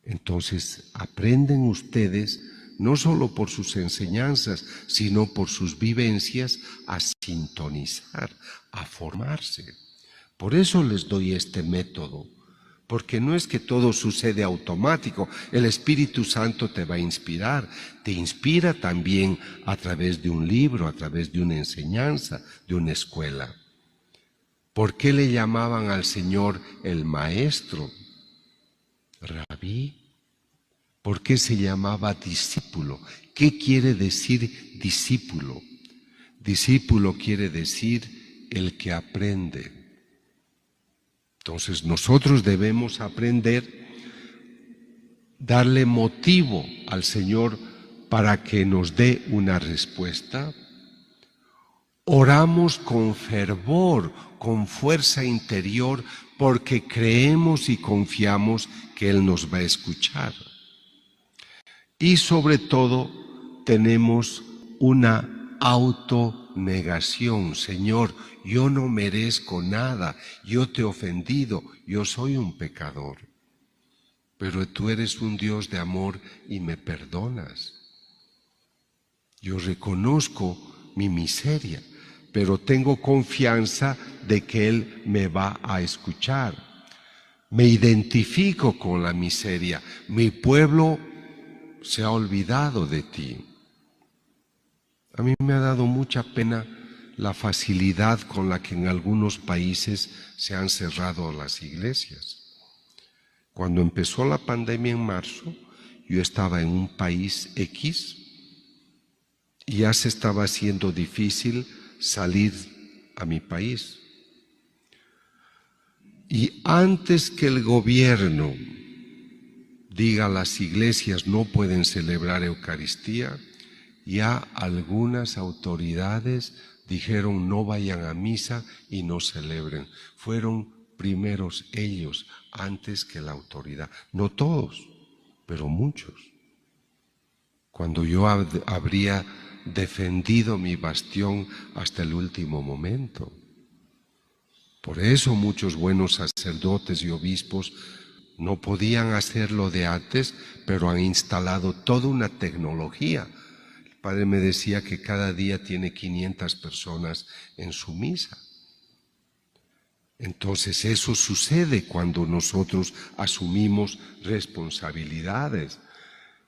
Entonces aprenden ustedes, no solo por sus enseñanzas, sino por sus vivencias, a sintonizar, a formarse. Por eso les doy este método, porque no es que todo sucede automático. El Espíritu Santo te va a inspirar, te inspira también a través de un libro, a través de una enseñanza, de una escuela. ¿Por qué le llamaban al Señor el Maestro? Rabí. ¿Por qué se llamaba discípulo? ¿Qué quiere decir discípulo? Discípulo quiere decir el que aprende. Entonces nosotros debemos aprender, darle motivo al Señor para que nos dé una respuesta. Oramos con fervor, con fuerza interior, porque creemos y confiamos que Él nos va a escuchar. Y sobre todo tenemos una autonegación. Señor, yo no merezco nada, yo te he ofendido, yo soy un pecador. Pero tú eres un Dios de amor y me perdonas. Yo reconozco mi miseria, pero tengo confianza de que Él me va a escuchar. Me identifico con la miseria. Mi pueblo se ha olvidado de ti. A mí me ha dado mucha pena la facilidad con la que en algunos países se han cerrado las iglesias. Cuando empezó la pandemia en marzo, yo estaba en un país X y ya se estaba haciendo difícil salir a mi país. Y antes que el gobierno diga las iglesias no pueden celebrar Eucaristía, ya algunas autoridades dijeron no vayan a misa y no celebren. Fueron primeros ellos antes que la autoridad. No todos, pero muchos. Cuando yo habría defendido mi bastión hasta el último momento. Por eso muchos buenos sacerdotes y obispos no podían hacerlo de antes, pero han instalado toda una tecnología. El padre me decía que cada día tiene 500 personas en su misa. Entonces eso sucede cuando nosotros asumimos responsabilidades.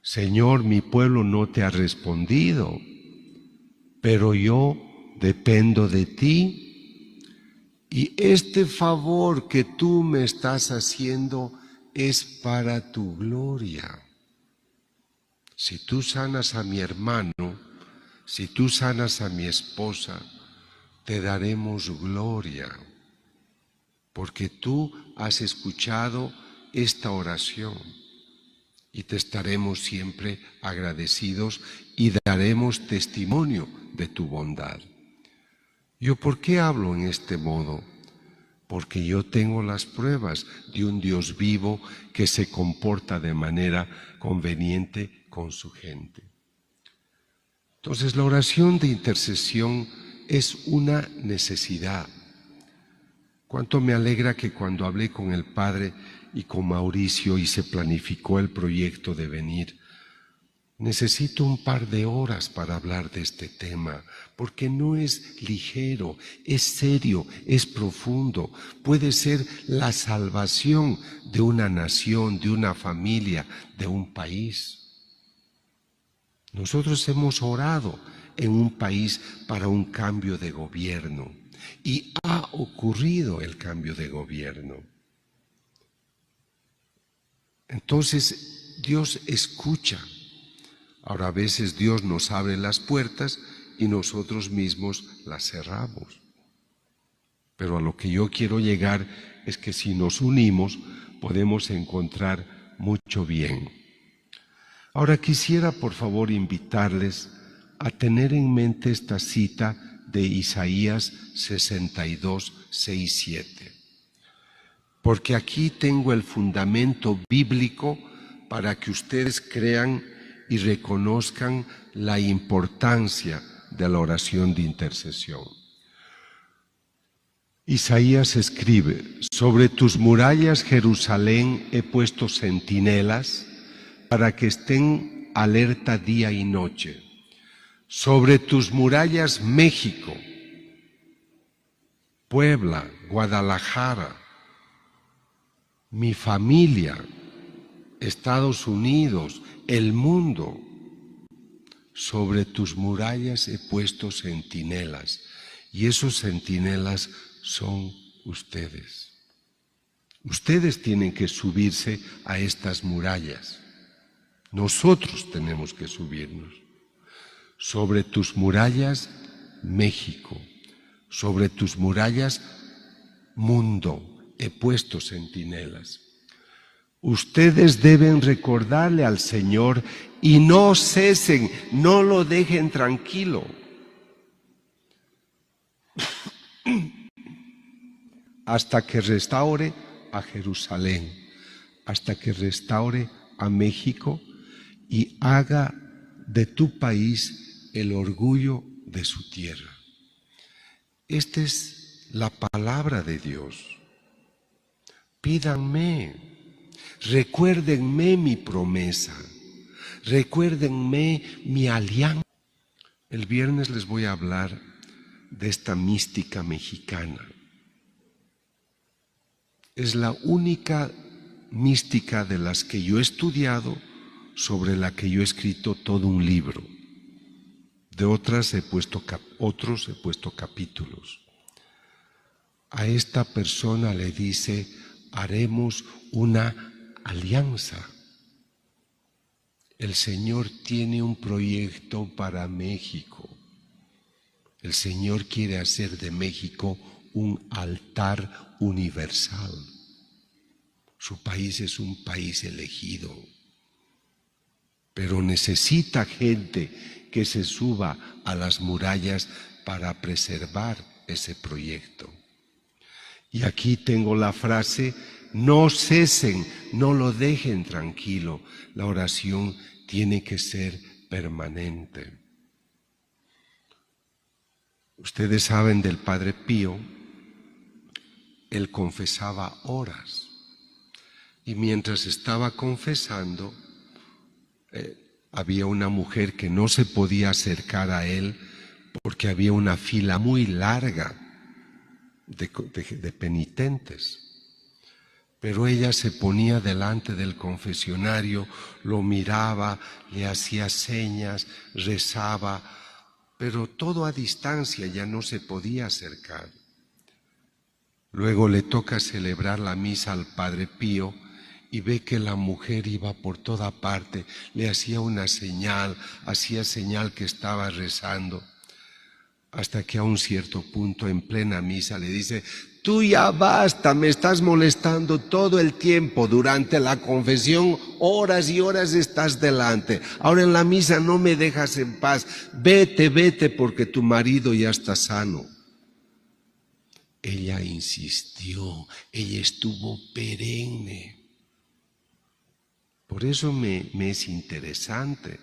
Señor, mi pueblo no te ha respondido, pero yo dependo de ti y este favor que tú me estás haciendo es para tu gloria. Si tú sanas a mi hermano, si tú sanas a mi esposa, te daremos gloria, porque tú has escuchado esta oración y te estaremos siempre agradecidos y daremos testimonio de tu bondad. ¿Yo por qué hablo en este modo? Porque yo tengo las pruebas de un Dios vivo que se comporta de manera conveniente con su gente. Entonces, la oración de intercesión es una necesidad. Cuánto me alegra que cuando hablé con el Padre y con Mauricio y se planificó el proyecto de venir, necesito un par de horas para hablar de este tema, porque no es ligero, es serio, es profundo. Puede ser la salvación de una nación, de una familia, de un país. Nosotros hemos orado en un país para un cambio de gobierno y ha ocurrido el cambio de gobierno. Entonces Dios escucha. Ahora a veces Dios nos abre las puertas y nosotros mismos las cerramos. Pero a lo que yo quiero llegar es que si nos unimos podemos encontrar mucho bien. Ahora quisiera por favor invitarles a tener en mente esta cita de Isaías 62, 6, 7. Porque aquí tengo el fundamento bíblico para que ustedes crean y reconozcan la importancia de la oración de intercesión. Isaías escribe: sobre tus murallas, Jerusalén, he puesto centinelas para que estén alerta día y noche. Sobre tus murallas, México, Puebla, Guadalajara, mi familia, Estados Unidos, el mundo, sobre tus murallas he puesto centinelas, y esos centinelas son ustedes. Ustedes tienen que subirse a estas murallas. Nosotros tenemos que subirnos. Sobre tus murallas, México. Sobre tus murallas, mundo, he puesto centinelas. Ustedes deben recordarle al Señor y no cesen, no lo dejen tranquilo. Hasta que restaure a Jerusalén, hasta que restaure a México y haga de tu país el orgullo de su tierra. Esta es la palabra de Dios. Pídanme, recuérdenme mi promesa, recuérdenme mi alianza. El viernes les voy a hablar de esta mística mexicana. Es la única mística de las que yo he estudiado, sobre la que yo he escrito todo un libro. De otros he puesto capítulos. A esta persona le dice: haremos una alianza. El Señor tiene un proyecto para México. El Señor quiere hacer de México un altar universal. Su país es un país elegido, pero necesita gente que se suba a las murallas para preservar ese proyecto. Y aquí tengo la frase: no cesen, no lo dejen tranquilo. La oración tiene que ser permanente. Ustedes saben del Padre Pío, él confesaba horas. Y mientras estaba confesando, había una mujer que no se podía acercar a él porque había una fila muy larga de penitentes. Pero ella se ponía delante del confesionario, lo miraba, le hacía señas, rezaba, pero todo a distancia, ya no se podía acercar. Luego le toca celebrar la misa al Padre Pío y ve que la mujer iba por toda parte, le hacía una señal, hacía señal que estaba rezando, hasta que a un cierto punto en plena misa le dice: tú ya basta, me estás molestando todo el tiempo, durante la confesión horas y horas estás delante, ahora en la misa no me dejas en paz, vete, vete porque tu marido ya está sano. Ella insistió, ella estuvo perenne. Por eso me es interesante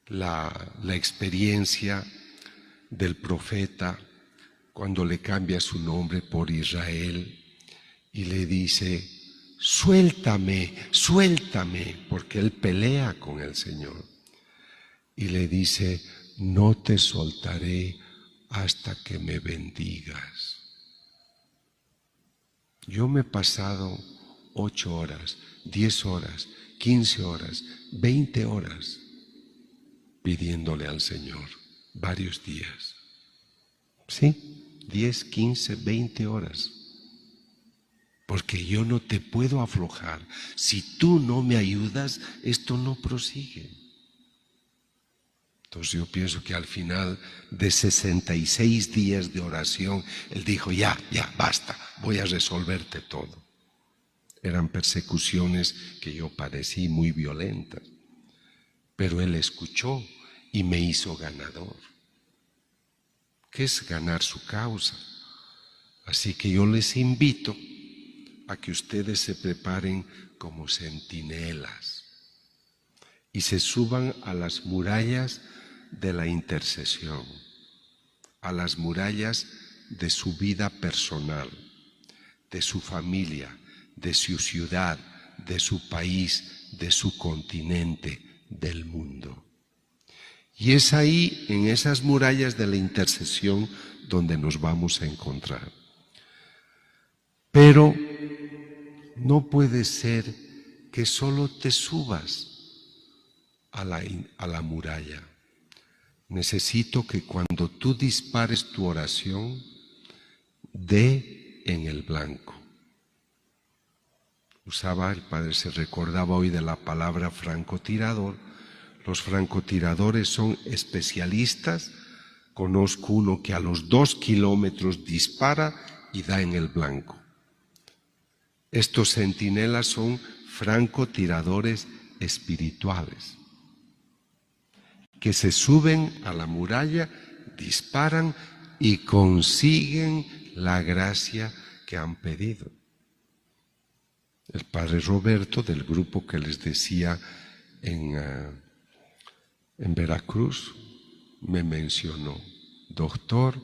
la experiencia del profeta cuando le cambia su nombre por Israel y le dice: suéltame, suéltame, porque él pelea con el Señor. Y le dice: no te soltaré hasta que me bendigas. Yo me he pasado 8 horas, 10 horas, 15 horas, 20 horas pidiéndole al Señor, varios días. ¿Sí? 10, 15, 20 horas. Porque yo no te puedo aflojar. Si tú no me ayudas, esto no prosigue. Entonces yo pienso que al final de 66 días de oración, él dijo: ya, basta, voy a resolverte todo. Eran persecuciones que yo padecí muy violentas, pero él escuchó y me hizo ganador. ¿Qué es ganar su causa? Así que yo les invito a que ustedes se preparen como centinelas y se suban a las murallas de la intercesión, a las murallas de su vida personal, de su familia, de su ciudad, de su país, de su continente, del mundo. Y es ahí, en esas murallas de la intercesión, donde nos vamos a encontrar. Pero no puede ser que solo te subas a la muralla. Necesito que cuando tú dispares tu oración, dé en el blanco. El padre se recordaba hoy de la palabra francotirador. Los francotiradores son especialistas. Conozco uno que a los 2 kilómetros dispara y da en el blanco. Estos centinelas son francotiradores espirituales, que se suben a la muralla, disparan y consiguen la gracia que han pedido. El padre Roberto, del grupo que les decía en Veracruz, me mencionó: doctor,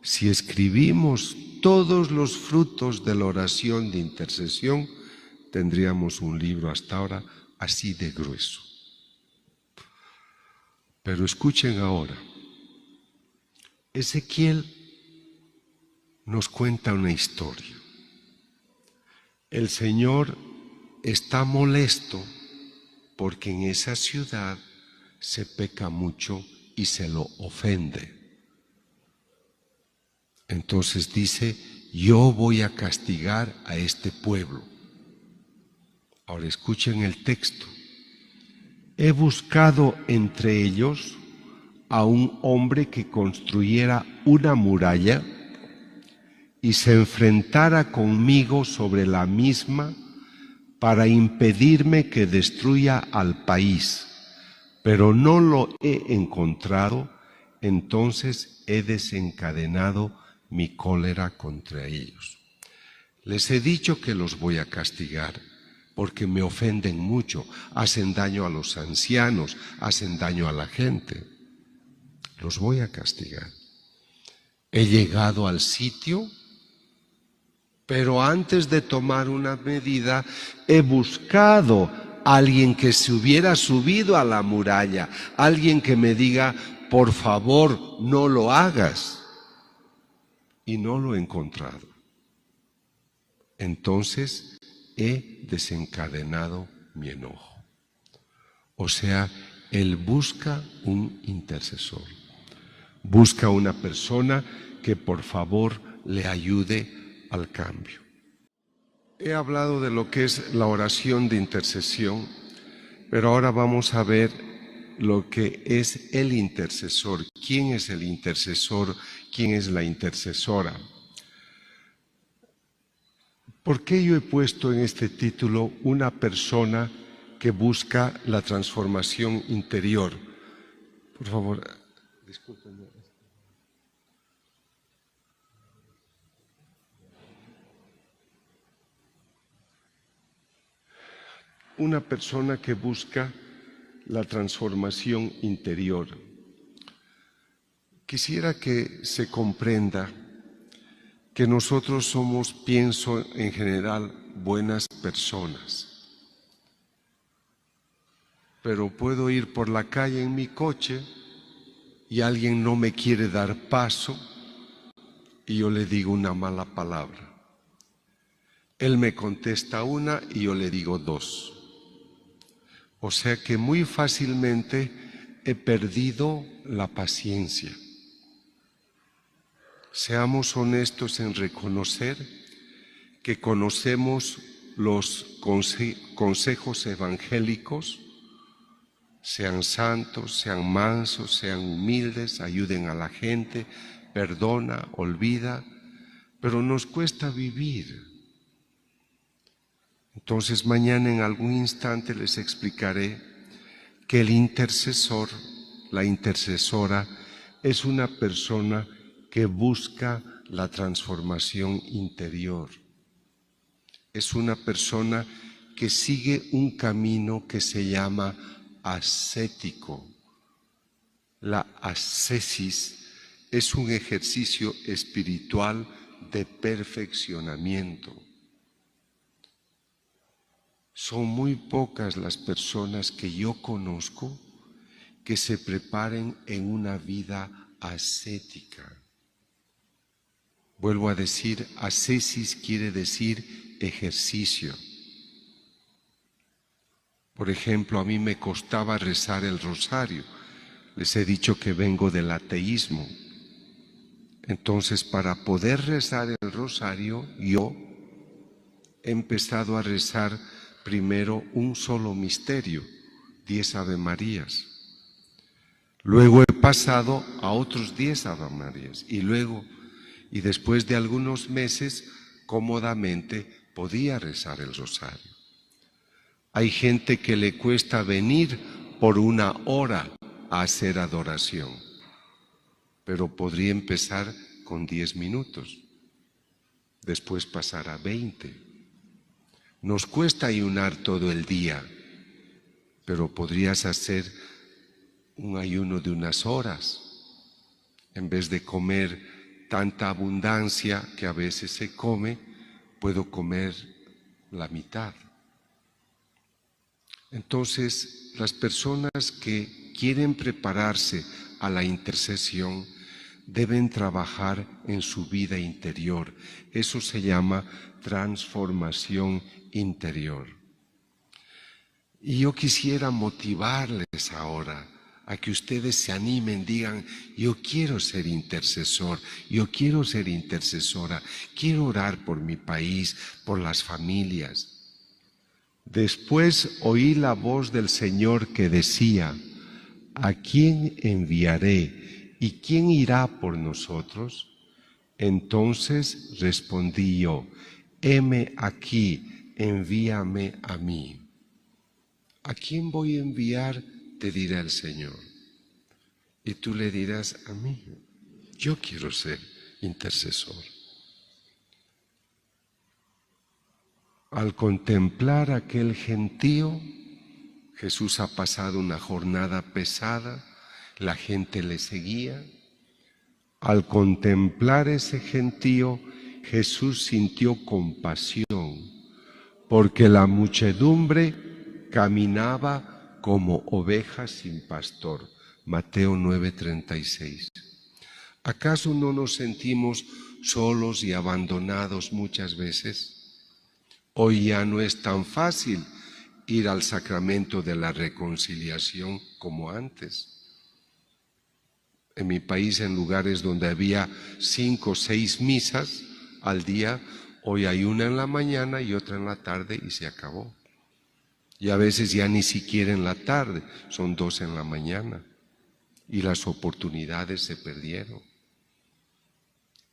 si escribimos todos los frutos de la oración de intercesión, tendríamos un libro hasta ahora así de grueso. Pero escuchen ahora, Ezequiel nos cuenta una historia. El Señor está molesto porque en esa ciudad se peca mucho y se lo ofende. Entonces dice: yo voy a castigar a este pueblo. Ahora escuchen el texto. He buscado entre ellos a un hombre que construyera una muralla y se enfrentara conmigo sobre la misma para impedirme que destruya al país, pero no lo he encontrado, entonces he desencadenado mi cólera contra ellos. Les he dicho que los voy a castigar, porque me ofenden mucho, hacen daño a los ancianos, hacen daño a la gente. Los voy a castigar. He llegado al sitio, pero antes de tomar una medida, he buscado a alguien que se hubiera subido a la muralla, alguien que me diga: por favor, no lo hagas. Y no lo he encontrado. Entonces he desencadenado mi enojo. O sea, él busca un intercesor. Busca una persona que por favor le ayude al cambio. He hablado de lo que es la oración de intercesión, pero ahora vamos a ver lo que es el intercesor. ¿Quién es el intercesor? ¿Quién es la intercesora? ¿Por qué yo he puesto en este título una persona que busca la transformación interior? Por favor, discúlpenme. Una persona que busca la transformación interior. Quisiera que se comprenda que nosotros somos, pienso en general, buenas personas. Pero puedo ir por la calle en mi coche y alguien no me quiere dar paso y yo le digo una mala palabra. Él me contesta una y yo le digo dos. O sea que muy fácilmente he perdido la paciencia. Seamos honestos en reconocer que conocemos los consejos evangélicos, sean santos, sean mansos, sean humildes, ayuden a la gente, perdona, olvida, pero nos cuesta vivir. Entonces mañana en algún instante les explicaré que el intercesor, la intercesora, es una persona que busca la transformación interior. Es una persona que sigue un camino que se llama ascético. La ascesis es un ejercicio espiritual de perfeccionamiento. Son muy pocas las personas que yo conozco que se preparen en una vida ascética. Vuelvo a decir, ascesis quiere decir ejercicio. Por ejemplo, a mí me costaba rezar el rosario. Les he dicho que vengo del ateísmo. Entonces, para poder rezar el rosario, yo he empezado a rezar primero un solo misterio, 10 Ave Marías. Luego he pasado a otros 10 Ave Marías y después de algunos meses cómodamente podía rezar el rosario. Hay gente que le cuesta venir por una hora a hacer adoración, pero podría empezar con 10 minutos, después pasar a 20. Nos cuesta ayunar todo el día, pero podrías hacer un ayuno de unas horas, en vez de comer tanta abundancia que a veces se come, puedo comer la mitad. Entonces, las personas que quieren prepararse a la intercesión deben trabajar en su vida interior. Eso se llama transformación interior. Y yo quisiera motivarles ahora a que ustedes se animen, digan, yo quiero ser intercesor, yo quiero ser intercesora, quiero orar por mi país, por las familias. Después oí la voz del Señor que decía, ¿a quién enviaré y quién irá por nosotros? Entonces respondí yo, heme aquí, envíame a mí. ¿A quién voy a enviar? Te dirá el Señor. Y tú le dirás a mí, yo quiero ser intercesor. Al contemplar aquel gentío, Jesús ha pasado una jornada pesada, la gente le seguía. Al contemplar ese gentío, Jesús sintió compasión, porque la muchedumbre caminaba como ovejas sin pastor. Mateo 9:36. ¿Acaso no nos sentimos solos y abandonados muchas veces? Hoy ya no es tan fácil ir al sacramento de la reconciliación como antes. En mi país, en lugares donde había 5 o 6 misas al día, hoy hay una en la mañana y otra en la tarde y se acabó. Y a veces ya ni siquiera en la tarde, son 2 en la mañana. Y las oportunidades se perdieron.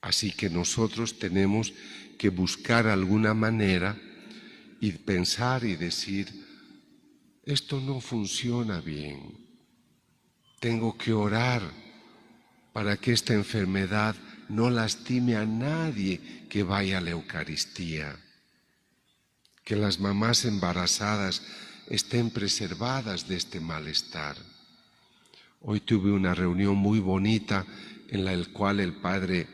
Así que nosotros tenemos que buscar alguna manera y pensar y decir, esto no funciona bien. Tengo que orar para que esta enfermedad no lastime a nadie que vaya a la Eucaristía. Que las mamás embarazadas estén preservadas de este malestar. Hoy tuve una reunión muy bonita en la cual el padre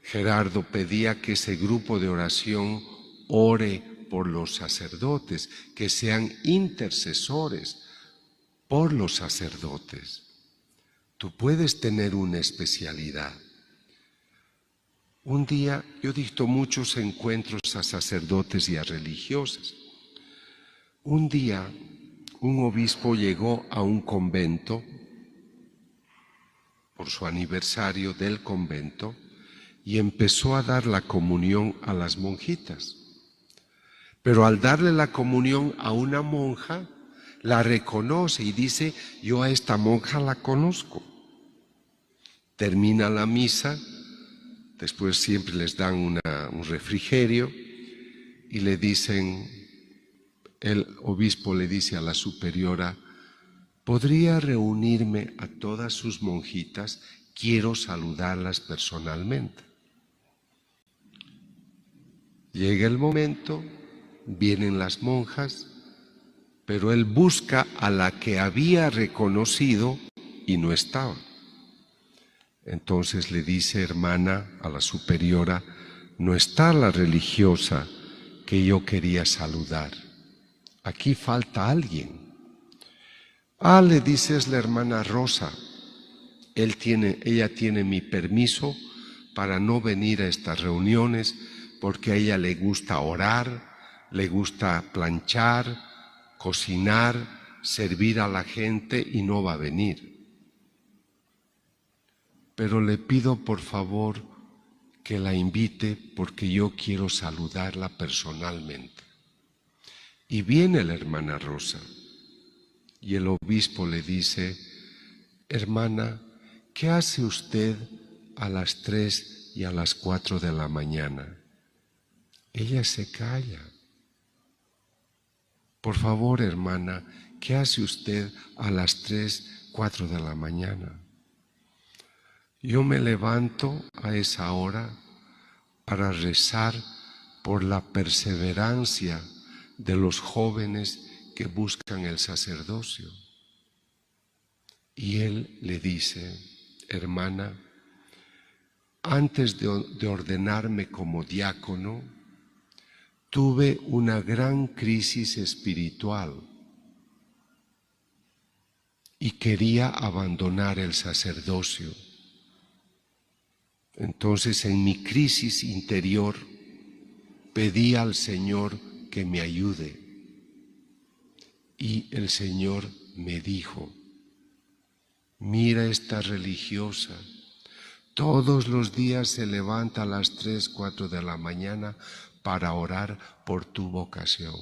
Gerardo pedía que ese grupo de oración ore por los sacerdotes, que sean intercesores por los sacerdotes. Tú puedes tener una especialidad. Un día yo dicto muchos encuentros a sacerdotes y a religiosas. Un día un obispo llegó a un convento por su aniversario del convento y empezó a dar la comunión a las monjitas. Pero al darle la comunión a una monja, la reconoce y dice, yo a esta monja la conozco. Termina la misa, después siempre les dan un refrigerio y le dicen, el obispo le dice a la superiora, ¿podría reunirme a todas sus monjitas? Quiero saludarlas personalmente. Llega el momento, vienen las monjas, pero él busca a la que había reconocido y no estaba. Entonces le dice, hermana, a la superiora, no está la religiosa que yo quería saludar. Aquí falta alguien. Ah, le dice, es la hermana Rosa. Ella tiene mi permiso para no venir a estas reuniones porque a ella le gusta orar, le gusta planchar, cocinar, servir a la gente y no va a venir. Pero le pido por favor que la invite porque yo quiero saludarla personalmente. Y viene la hermana Rosa y el obispo le dice, hermana, ¿qué hace usted a las 3 y a las 4 de la mañana? Ella se calla. Por favor, hermana, ¿qué hace usted a las 3, 4 de la mañana? Yo me levanto a esa hora para rezar por la perseverancia de los jóvenes que buscan el sacerdocio. Y él le dice, hermana, antes de ordenarme como diácono, tuve una gran crisis espiritual y quería abandonar el sacerdocio. Entonces, en mi crisis interior, pedí al Señor que me ayude. Y el Señor me dijo, mira esta religiosa, todos los días se levanta a las 3, 4 de la mañana para orar por tu vocación.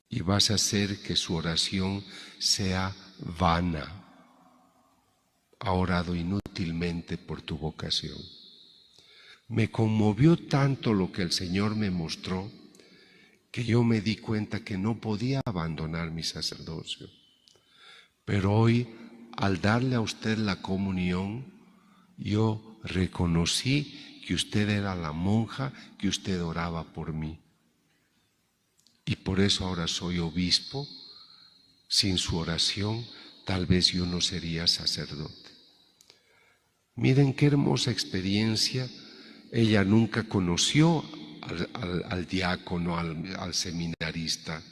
Y vas a hacer que su oración sea vana. Ha orado inútilmente por tu vocación. Me conmovió tanto lo que el Señor me mostró que yo me di cuenta que no podía abandonar mi sacerdocio. Pero hoy, al darle a usted la comunión, yo reconocí que usted era la monja, que usted oraba por mí. Y por eso ahora soy obispo. Sin su oración, tal vez yo no sería sacerdote. Miren qué hermosa experiencia. Ella nunca conoció al diácono, al seminarista,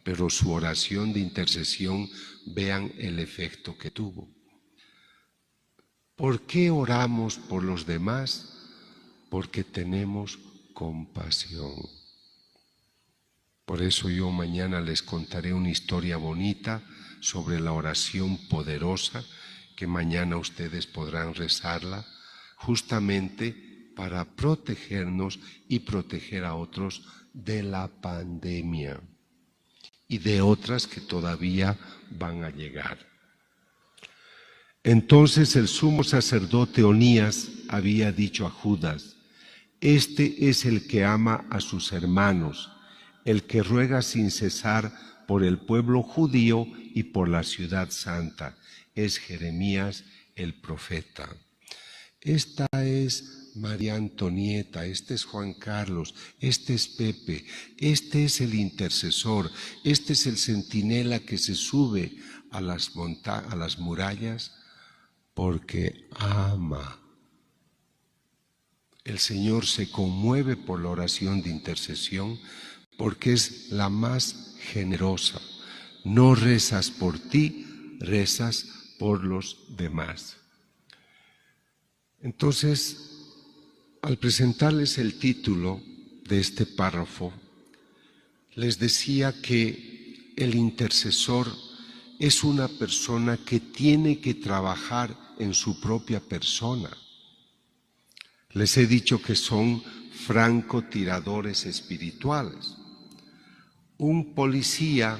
pero su oración de intercesión, vean el efecto que tuvo. ¿Por qué oramos por los demás? Porque tenemos compasión. Por eso yo mañana les contaré una historia bonita sobre la oración poderosa que mañana ustedes podrán rezarla, justamente para protegernos y proteger a otros de la pandemia y de otras que todavía van a llegar. Entonces el sumo sacerdote Onías había dicho a Judas: este es el que ama a sus hermanos, el que ruega sin cesar por el pueblo judío y por la ciudad santa. Es Jeremías el profeta. Esta es María Antonieta, este es Juan Carlos, este es Pepe, este es el intercesor, este es el centinela que se sube a las murallas porque ama. El Señor se conmueve por la oración de intercesión porque es la más generosa. No rezas por ti, rezas por los demás. Entonces, al presentarles el título de este párrafo, les decía que el intercesor es una persona que tiene que trabajar en su propia persona. Les he dicho que son francotiradores espirituales. Un policía,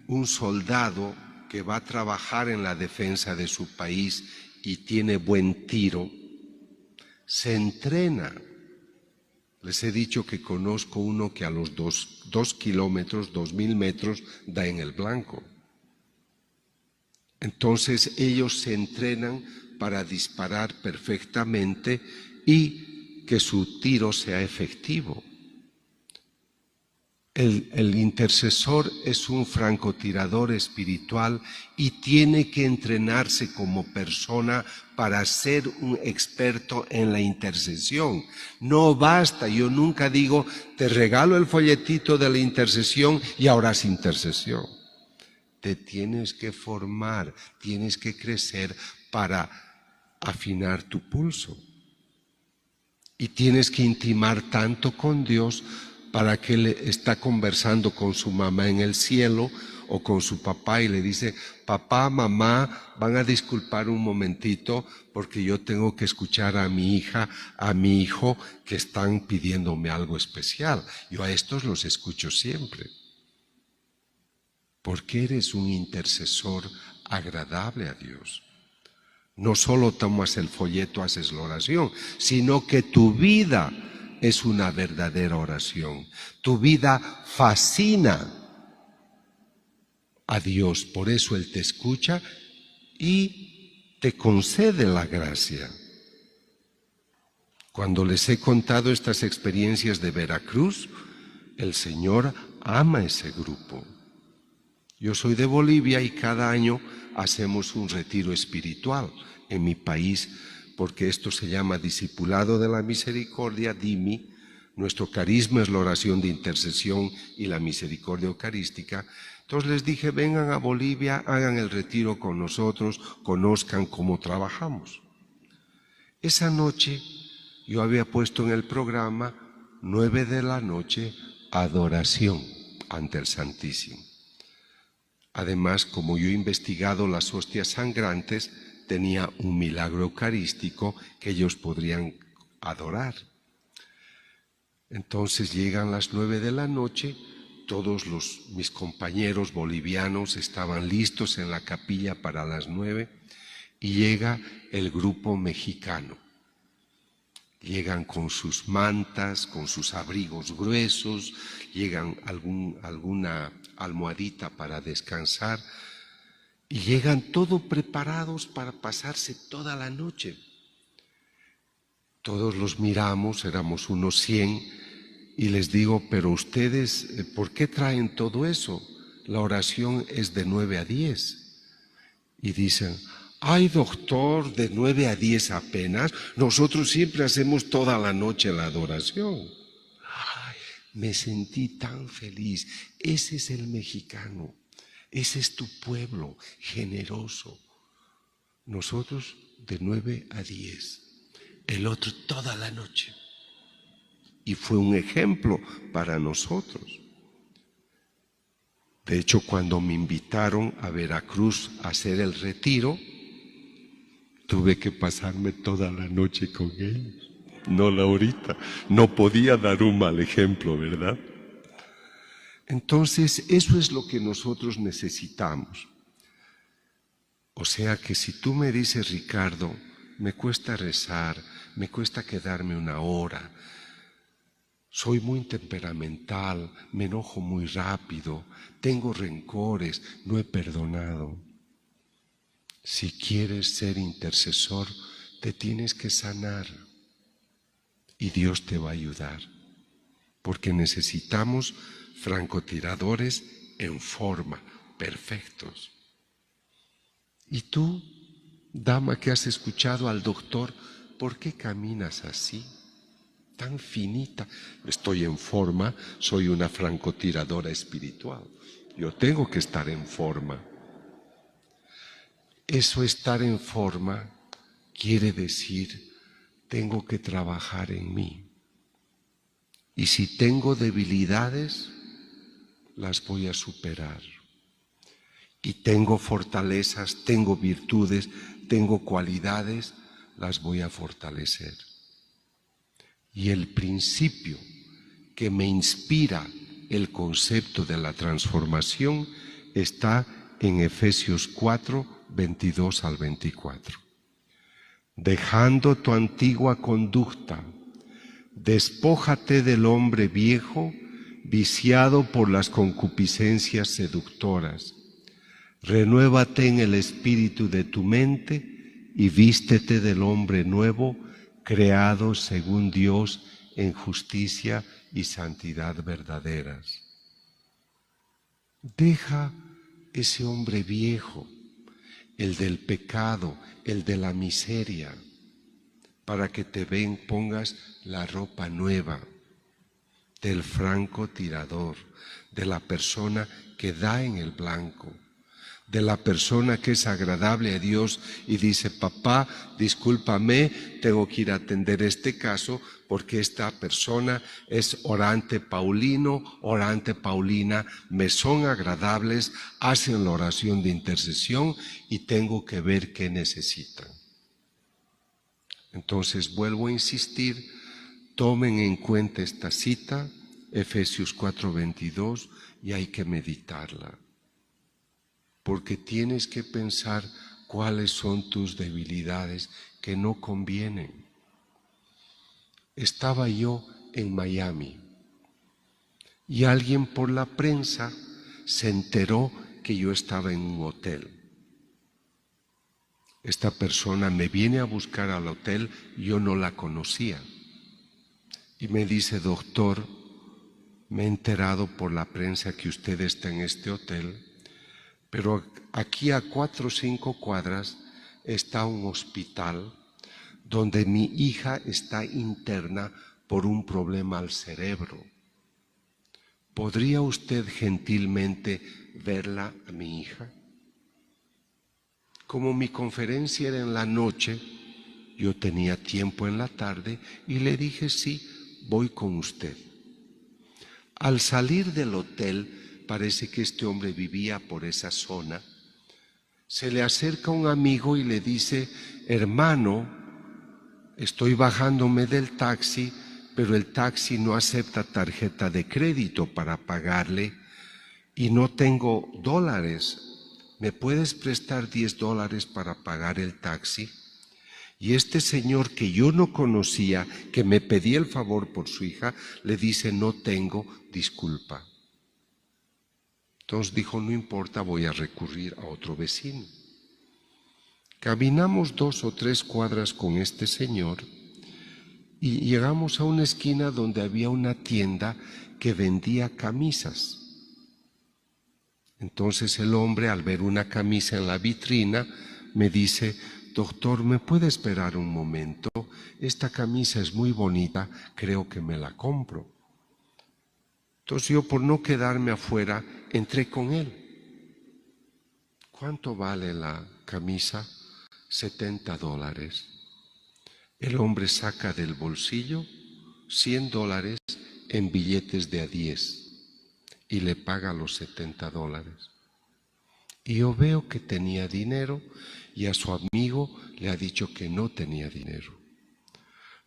un soldado que va a trabajar en la defensa de su país y tiene buen tiro, se entrena. Les he dicho que conozco uno que a los 2 kilómetros, 2000 metros, da en el blanco. Entonces ellos se entrenan para disparar perfectamente y que su tiro sea efectivo. El intercesor es un francotirador espiritual y tiene que entrenarse como persona para ser un experto en la intercesión. No basta, yo nunca digo, te regalo el folletito de la intercesión y ahora es intercesión. Te tienes que formar, tienes que crecer para afinar tu pulso. Y tienes que intimar tanto con Dios para que Él está conversando con su mamá en el cielo o con su papá y le dice: papá, mamá, van a disculpar un momentito porque yo tengo que escuchar a mi hija, a mi hijo que están pidiéndome algo especial. Yo a estos los escucho siempre. Porque eres un intercesor agradable a Dios. No solo tomas el folleto, haces la oración, sino que tu vida es una verdadera oración. Tu vida fascina a Dios, por eso Él te escucha y te concede la gracia. Cuando les he contado estas experiencias de Veracruz, el Señor ama ese grupo. Yo soy de Bolivia y cada año hacemos un retiro espiritual en mi país, porque esto se llama Discipulado de la Misericordia, DIMI. Nuestro carisma es la oración de intercesión y la misericordia eucarística. Entonces les dije, vengan a Bolivia, hagan el retiro con nosotros, conozcan cómo trabajamos. Esa noche yo había puesto en el programa 9 de la noche, adoración ante el Santísimo. Además, como yo he investigado las hostias sangrantes, tenía un milagro eucarístico que ellos podrían adorar. Entonces llegan las 9 de la noche, todos mis compañeros bolivianos estaban listos en la capilla para las 9 y llega el grupo mexicano. Llegan con sus mantas, con sus abrigos gruesos, llegan alguna almohadita para descansar y llegan todos preparados para pasarse toda la noche. Todos los miramos, éramos unos 100 y les digo, pero ustedes, ¿por qué traen todo eso? La oración es de 9 a 10. Y dicen, ay doctor, de 9 a 10 apenas, nosotros siempre hacemos toda la noche la adoración. Ay, me sentí tan feliz. Ese es el mexicano, ese es tu pueblo generoso. Nosotros de 9 a 10, el otro toda la noche. Y fue un ejemplo para nosotros. De hecho, cuando me invitaron a Veracruz a hacer el retiro, tuve que pasarme toda la noche con ellos. No, Laurita, no podía dar un mal ejemplo, ¿verdad? Entonces, eso es lo que nosotros necesitamos. O sea que si tú me dices, Ricardo, me cuesta rezar, me cuesta quedarme una hora, soy muy temperamental, me enojo muy rápido, tengo rencores, no he perdonado. Si quieres ser intercesor, te tienes que sanar y Dios te va a ayudar, porque necesitamos francotiradores en forma, perfectos. Y tú, dama que has escuchado al doctor, ¿por qué caminas así? Tan finita. Estoy en forma, soy una francotiradora espiritual. Yo tengo que estar en forma. Eso, estar en forma, quiere decir, tengo que trabajar en mí. Y si tengo debilidades, las voy a superar. Y tengo fortalezas, tengo virtudes, tengo cualidades, las voy a fortalecer. Y el principio que me inspira el concepto de la transformación está en Efesios 4, 22 al 24. Dejando tu antigua conducta, despójate del hombre viejo, viciado por las concupiscencias seductoras. Renuévate en el espíritu de tu mente y vístete del hombre nuevo, creado según Dios en justicia y santidad verdaderas. Deja ese hombre viejo, el del pecado, el de la miseria, para que te pongas la ropa nueva del francotirador, de la persona que da en el blanco, de la persona que es agradable a Dios y dice, papá, discúlpame, tengo que ir a atender este caso porque esta persona es orante paulino, orante paulina, me son agradables, hacen la oración de intercesión y tengo que ver qué necesitan. Entonces vuelvo a insistir, tomen en cuenta esta cita, Efesios 4:22, y hay que meditarla. Porque tienes que pensar cuáles son tus debilidades que no convienen. Estaba yo en Miami y alguien por la prensa se enteró que yo estaba en un hotel. Esta persona me viene a buscar al hotel, yo no la conocía. Y me dice, doctor, me he enterado por la prensa que usted está en este hotel, pero aquí a 4 o 5 cuadras está un hospital donde mi hija está interna por un problema al cerebro. ¿Podría usted gentilmente verla a mi hija? Como mi conferencia era en la noche, yo tenía tiempo en la tarde y le dije, sí, voy con usted. Al salir del hotel, parece que este hombre vivía por esa zona, se le acerca un amigo y le dice, hermano, estoy bajándome del taxi, pero el taxi no acepta tarjeta de crédito para pagarle y no tengo dólares. ¿Me puedes prestar $10 para pagar el taxi? Y este señor que yo no conocía, que me pedía el favor por su hija, le dice, no tengo, disculpa. Entonces dijo, no importa, voy a recurrir a otro vecino. Caminamos 2 o 3 cuadras con este señor y llegamos a una esquina donde había una tienda que vendía camisas. Entonces el hombre, al ver una camisa en la vitrina, me dice, doctor, ¿me puede esperar un momento? Esta camisa es muy bonita, creo que me la compro. Entonces yo, por no quedarme afuera, entré con él. ¿Cuánto vale la camisa? $70. El hombre saca del bolsillo $100 en billetes de a 10 y le paga los $70. Y yo veo que tenía dinero y a su amigo le ha dicho que no tenía dinero.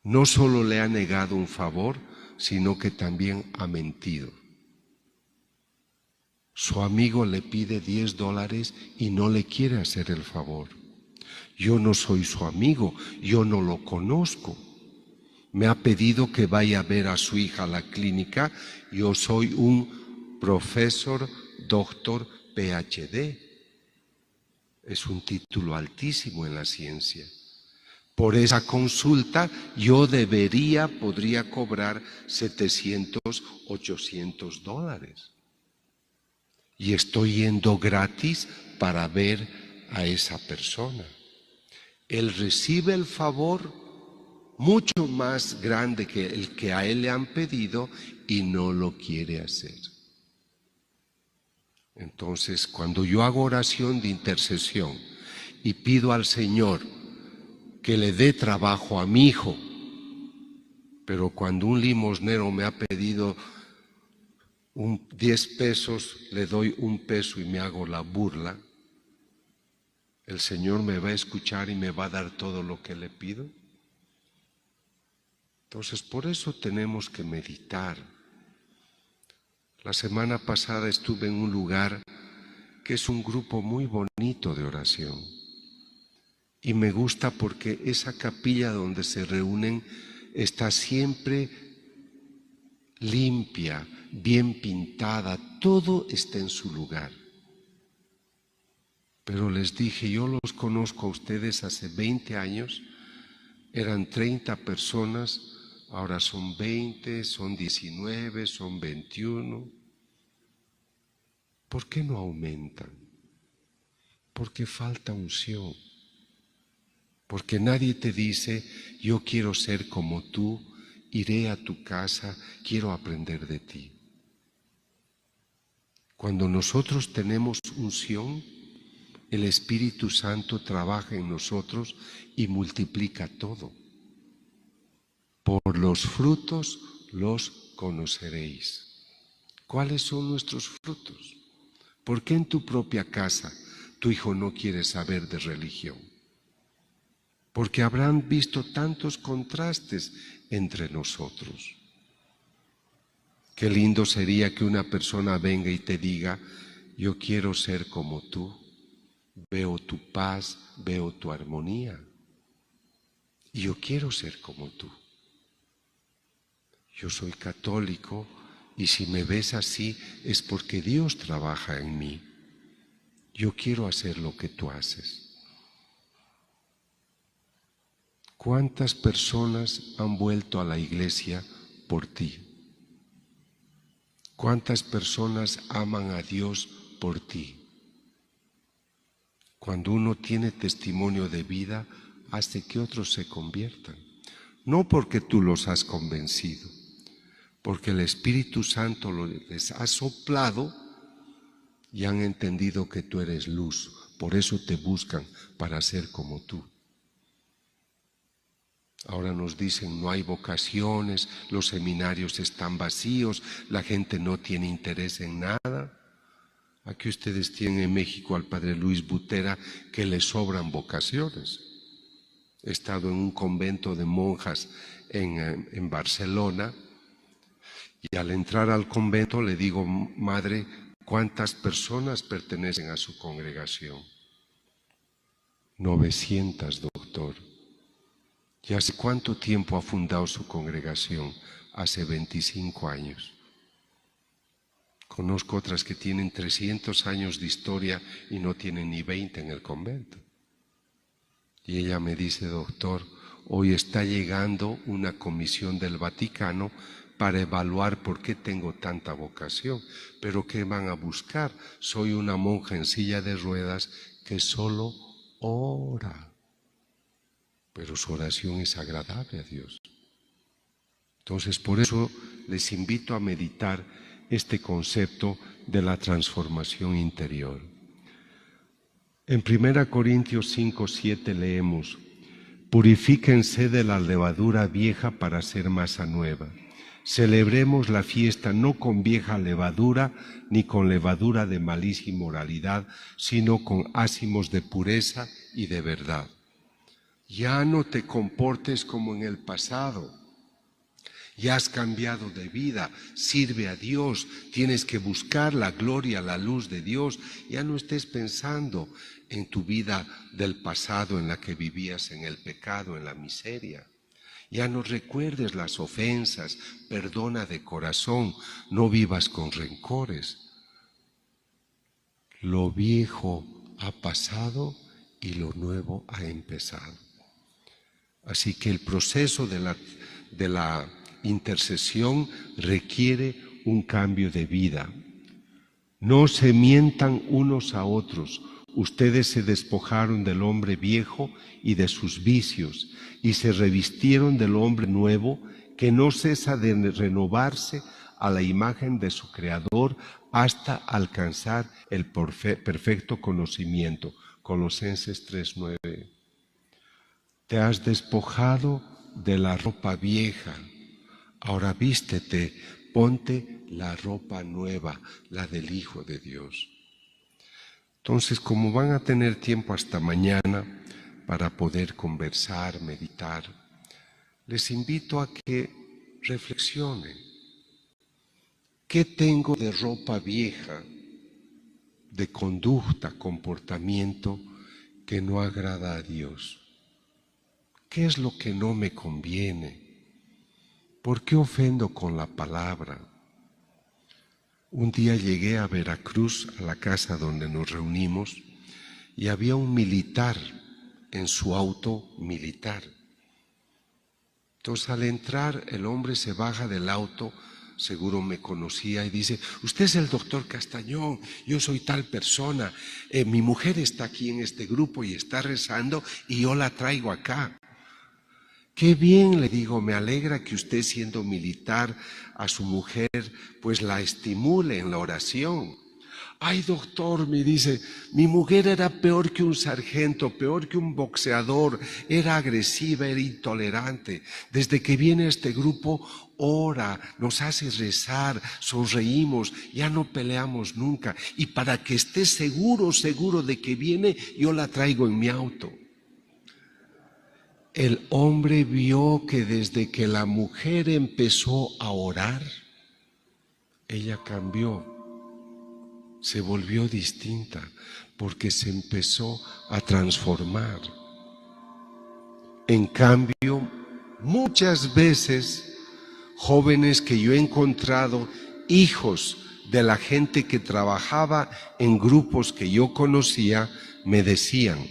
No solo le ha negado un favor, sino que también ha mentido. Su amigo le pide $10 y no le quiere hacer el favor. Yo no soy su amigo, yo no lo conozco. Me ha pedido que vaya a ver a su hija a la clínica. Yo soy un profesor, doctor, PhD. Es un título altísimo en la ciencia. Por esa consulta yo podría cobrar $700, $800. Y estoy yendo gratis para ver a esa persona. Él recibe el favor mucho más grande que el que a él le han pedido y no lo quiere hacer. Entonces, cuando yo hago oración de intercesión y pido al Señor que le dé trabajo a mi hijo, pero cuando un limosnero me ha pedido 10 pesos, le doy 1 peso y me hago la burla, ¿el Señor me va a escuchar y me va a dar todo lo que le pido? Entonces, por eso tenemos que meditar. La semana pasada estuve en un lugar que es un grupo muy bonito de oración. Y me gusta porque esa capilla donde se reúnen está siempre limpia, bien pintada, todo está en su lugar. Pero les dije, yo los conozco a ustedes hace 20 años, eran 30 personas, ahora son 20, son 19, son 21. ¿Por qué no aumentan? Porque falta unción. Porque nadie te dice, yo quiero ser como tú, iré a tu casa, quiero aprender de ti. Cuando nosotros tenemos unción, el Espíritu Santo trabaja en nosotros y multiplica todo. Por los frutos los conoceréis. ¿Cuáles son nuestros frutos? ¿Por qué en tu propia casa tu hijo no quiere saber de religión? Porque habrán visto tantos contrastes entre nosotros. Qué lindo sería que una persona venga y te diga, yo quiero ser como tú, veo tu paz, veo tu armonía, y yo quiero ser como tú. Yo soy católico y si me ves así es porque Dios trabaja en mí. Yo quiero hacer lo que tú haces. ¿Cuántas personas han vuelto a la iglesia por ti? ¿Cuántas personas aman a Dios por ti? Cuando uno tiene testimonio de vida, hace que otros se conviertan. No porque tú los has convencido, porque el Espíritu Santo les ha soplado y han entendido que tú eres luz. Por eso te buscan para ser como tú. Ahora nos dicen, no hay vocaciones, los seminarios están vacíos, la gente no tiene interés en nada. Aquí ustedes tienen en México al padre Luis Butera, que le sobran vocaciones. He estado en un convento de monjas en Barcelona y al entrar al convento le digo, madre, ¿cuántas personas pertenecen a su congregación? 900, doctor. ¿Y hace cuánto tiempo ha fundado su congregación? Hace 25 años. Conozco otras que tienen 300 años de historia y no tienen ni 20 en el convento. Y ella me dice, doctor, hoy está llegando una comisión del Vaticano para evaluar por qué tengo tanta vocación. ¿Pero qué van a buscar? Soy una monja en silla de ruedas que solo ora. Pero su oración es agradable a Dios. Entonces, por eso les invito a meditar este concepto de la transformación interior. En 1 Corintios 5, 7 leemos, purifíquense de la levadura vieja para hacer masa nueva. Celebremos la fiesta no con vieja levadura, ni con levadura de malicia y moralidad, sino con ázimos de pureza y de verdad. Ya no te comportes como en el pasado. Ya has cambiado de vida, sirve a Dios, tienes que buscar la gloria, la luz de Dios. Ya no estés pensando en tu vida del pasado en la que vivías en el pecado, en la miseria. Ya no recuerdes las ofensas, perdona de corazón, no vivas con rencores. Lo viejo ha pasado y lo nuevo ha empezado. Así que el proceso de la intercesión requiere un cambio de vida. No se mientan unos a otros. Ustedes se despojaron del hombre viejo y de sus vicios y se revistieron del hombre nuevo que no cesa de renovarse a la imagen de su Creador hasta alcanzar el perfecto conocimiento. Colosenses 3:9. Te has despojado de la ropa vieja. Ahora vístete, ponte la ropa nueva, la del Hijo de Dios. Entonces, como van a tener tiempo hasta mañana para poder conversar, meditar, les invito a que reflexionen. ¿Qué tengo de ropa vieja, de conducta, comportamiento que no agrada a Dios? ¿Qué es lo que no me conviene? ¿Por qué ofendo con la palabra? Un día llegué a Veracruz, a la casa donde nos reunimos, y había un militar en su auto militar. Entonces, al entrar, el hombre se baja del auto, seguro me conocía, y dice: usted es el doctor Castañón, yo soy tal persona, mi mujer está aquí en este grupo y está rezando y yo la traigo acá. Qué bien, le digo, me alegra que usted, siendo militar, a su mujer pues la estimule en la oración. Ay, doctor, me dice, mi mujer era peor que un sargento, peor que un boxeador, era agresiva, era intolerante. Desde que viene a este grupo, ora, nos hace rezar, sonreímos, ya no peleamos nunca. Y para que esté seguro de que viene, yo la traigo en mi auto. El hombre vio que desde que la mujer empezó a orar, ella cambió, se volvió distinta, porque se empezó a transformar. En cambio, muchas veces, jóvenes que yo he encontrado, hijos de la gente que trabajaba en grupos que yo conocía, me decían: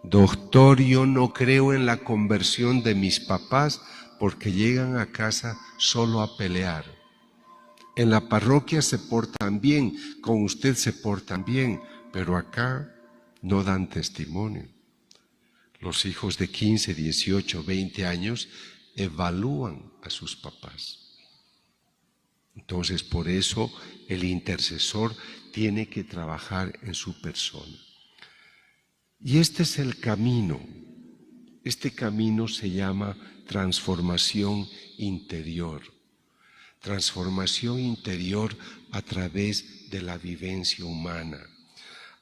doctor, yo no creo en la conversión de mis papás porque llegan a casa solo a pelear. En la parroquia se portan bien, con usted se portan bien, pero acá no dan testimonio. Los hijos de 15, 18, 20 años evalúan a sus papás. Entonces, por eso el intercesor tiene que trabajar en su persona. Y este es el camino. Este camino se llama transformación interior. Transformación interior a través de la vivencia humana.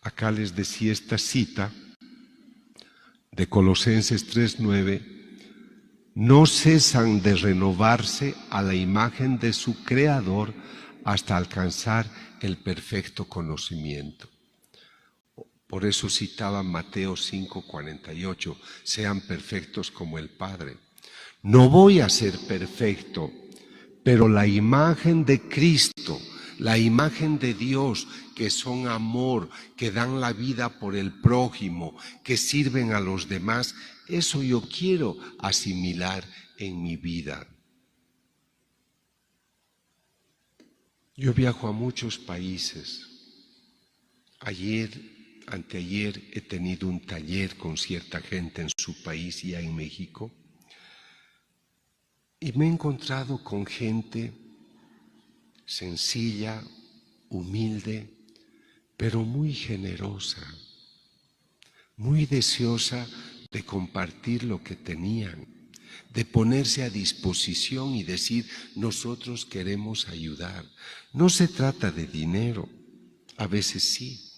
Acá les decía esta cita de Colosenses 3:9. No cesan de renovarse a la imagen de su Creador hasta alcanzar el perfecto conocimiento. Por eso citaba Mateo 5:48, sean perfectos como el Padre. No voy a ser perfecto, pero la imagen de Cristo, la imagen de Dios, que son amor, que dan la vida por el prójimo, que sirven a los demás, eso yo quiero asimilar en mi vida. Yo viajo a muchos países. Anteayer he tenido un taller con cierta gente en su país, ya en México, y me he encontrado con gente sencilla, humilde, pero muy generosa, muy deseosa de compartir lo que tenían, de ponerse a disposición y decir: nosotros queremos ayudar. No se trata de dinero, a veces sí,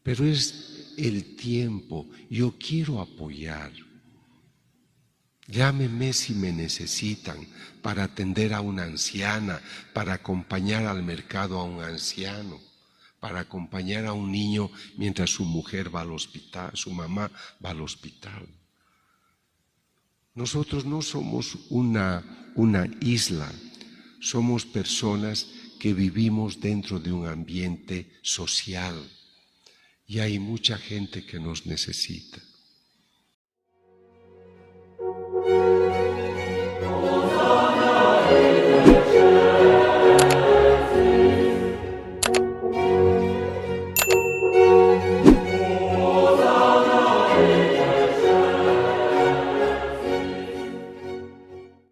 pero es el tiempo. Yo quiero apoyar. Llámeme si me necesitan para atender a una anciana, para acompañar al mercado a un anciano, para acompañar a un niño mientras su mujer va al hospital, su mamá va al hospital. Nosotros no somos una isla, somos personas que vivimos dentro de un ambiente social y hay mucha gente que nos necesita.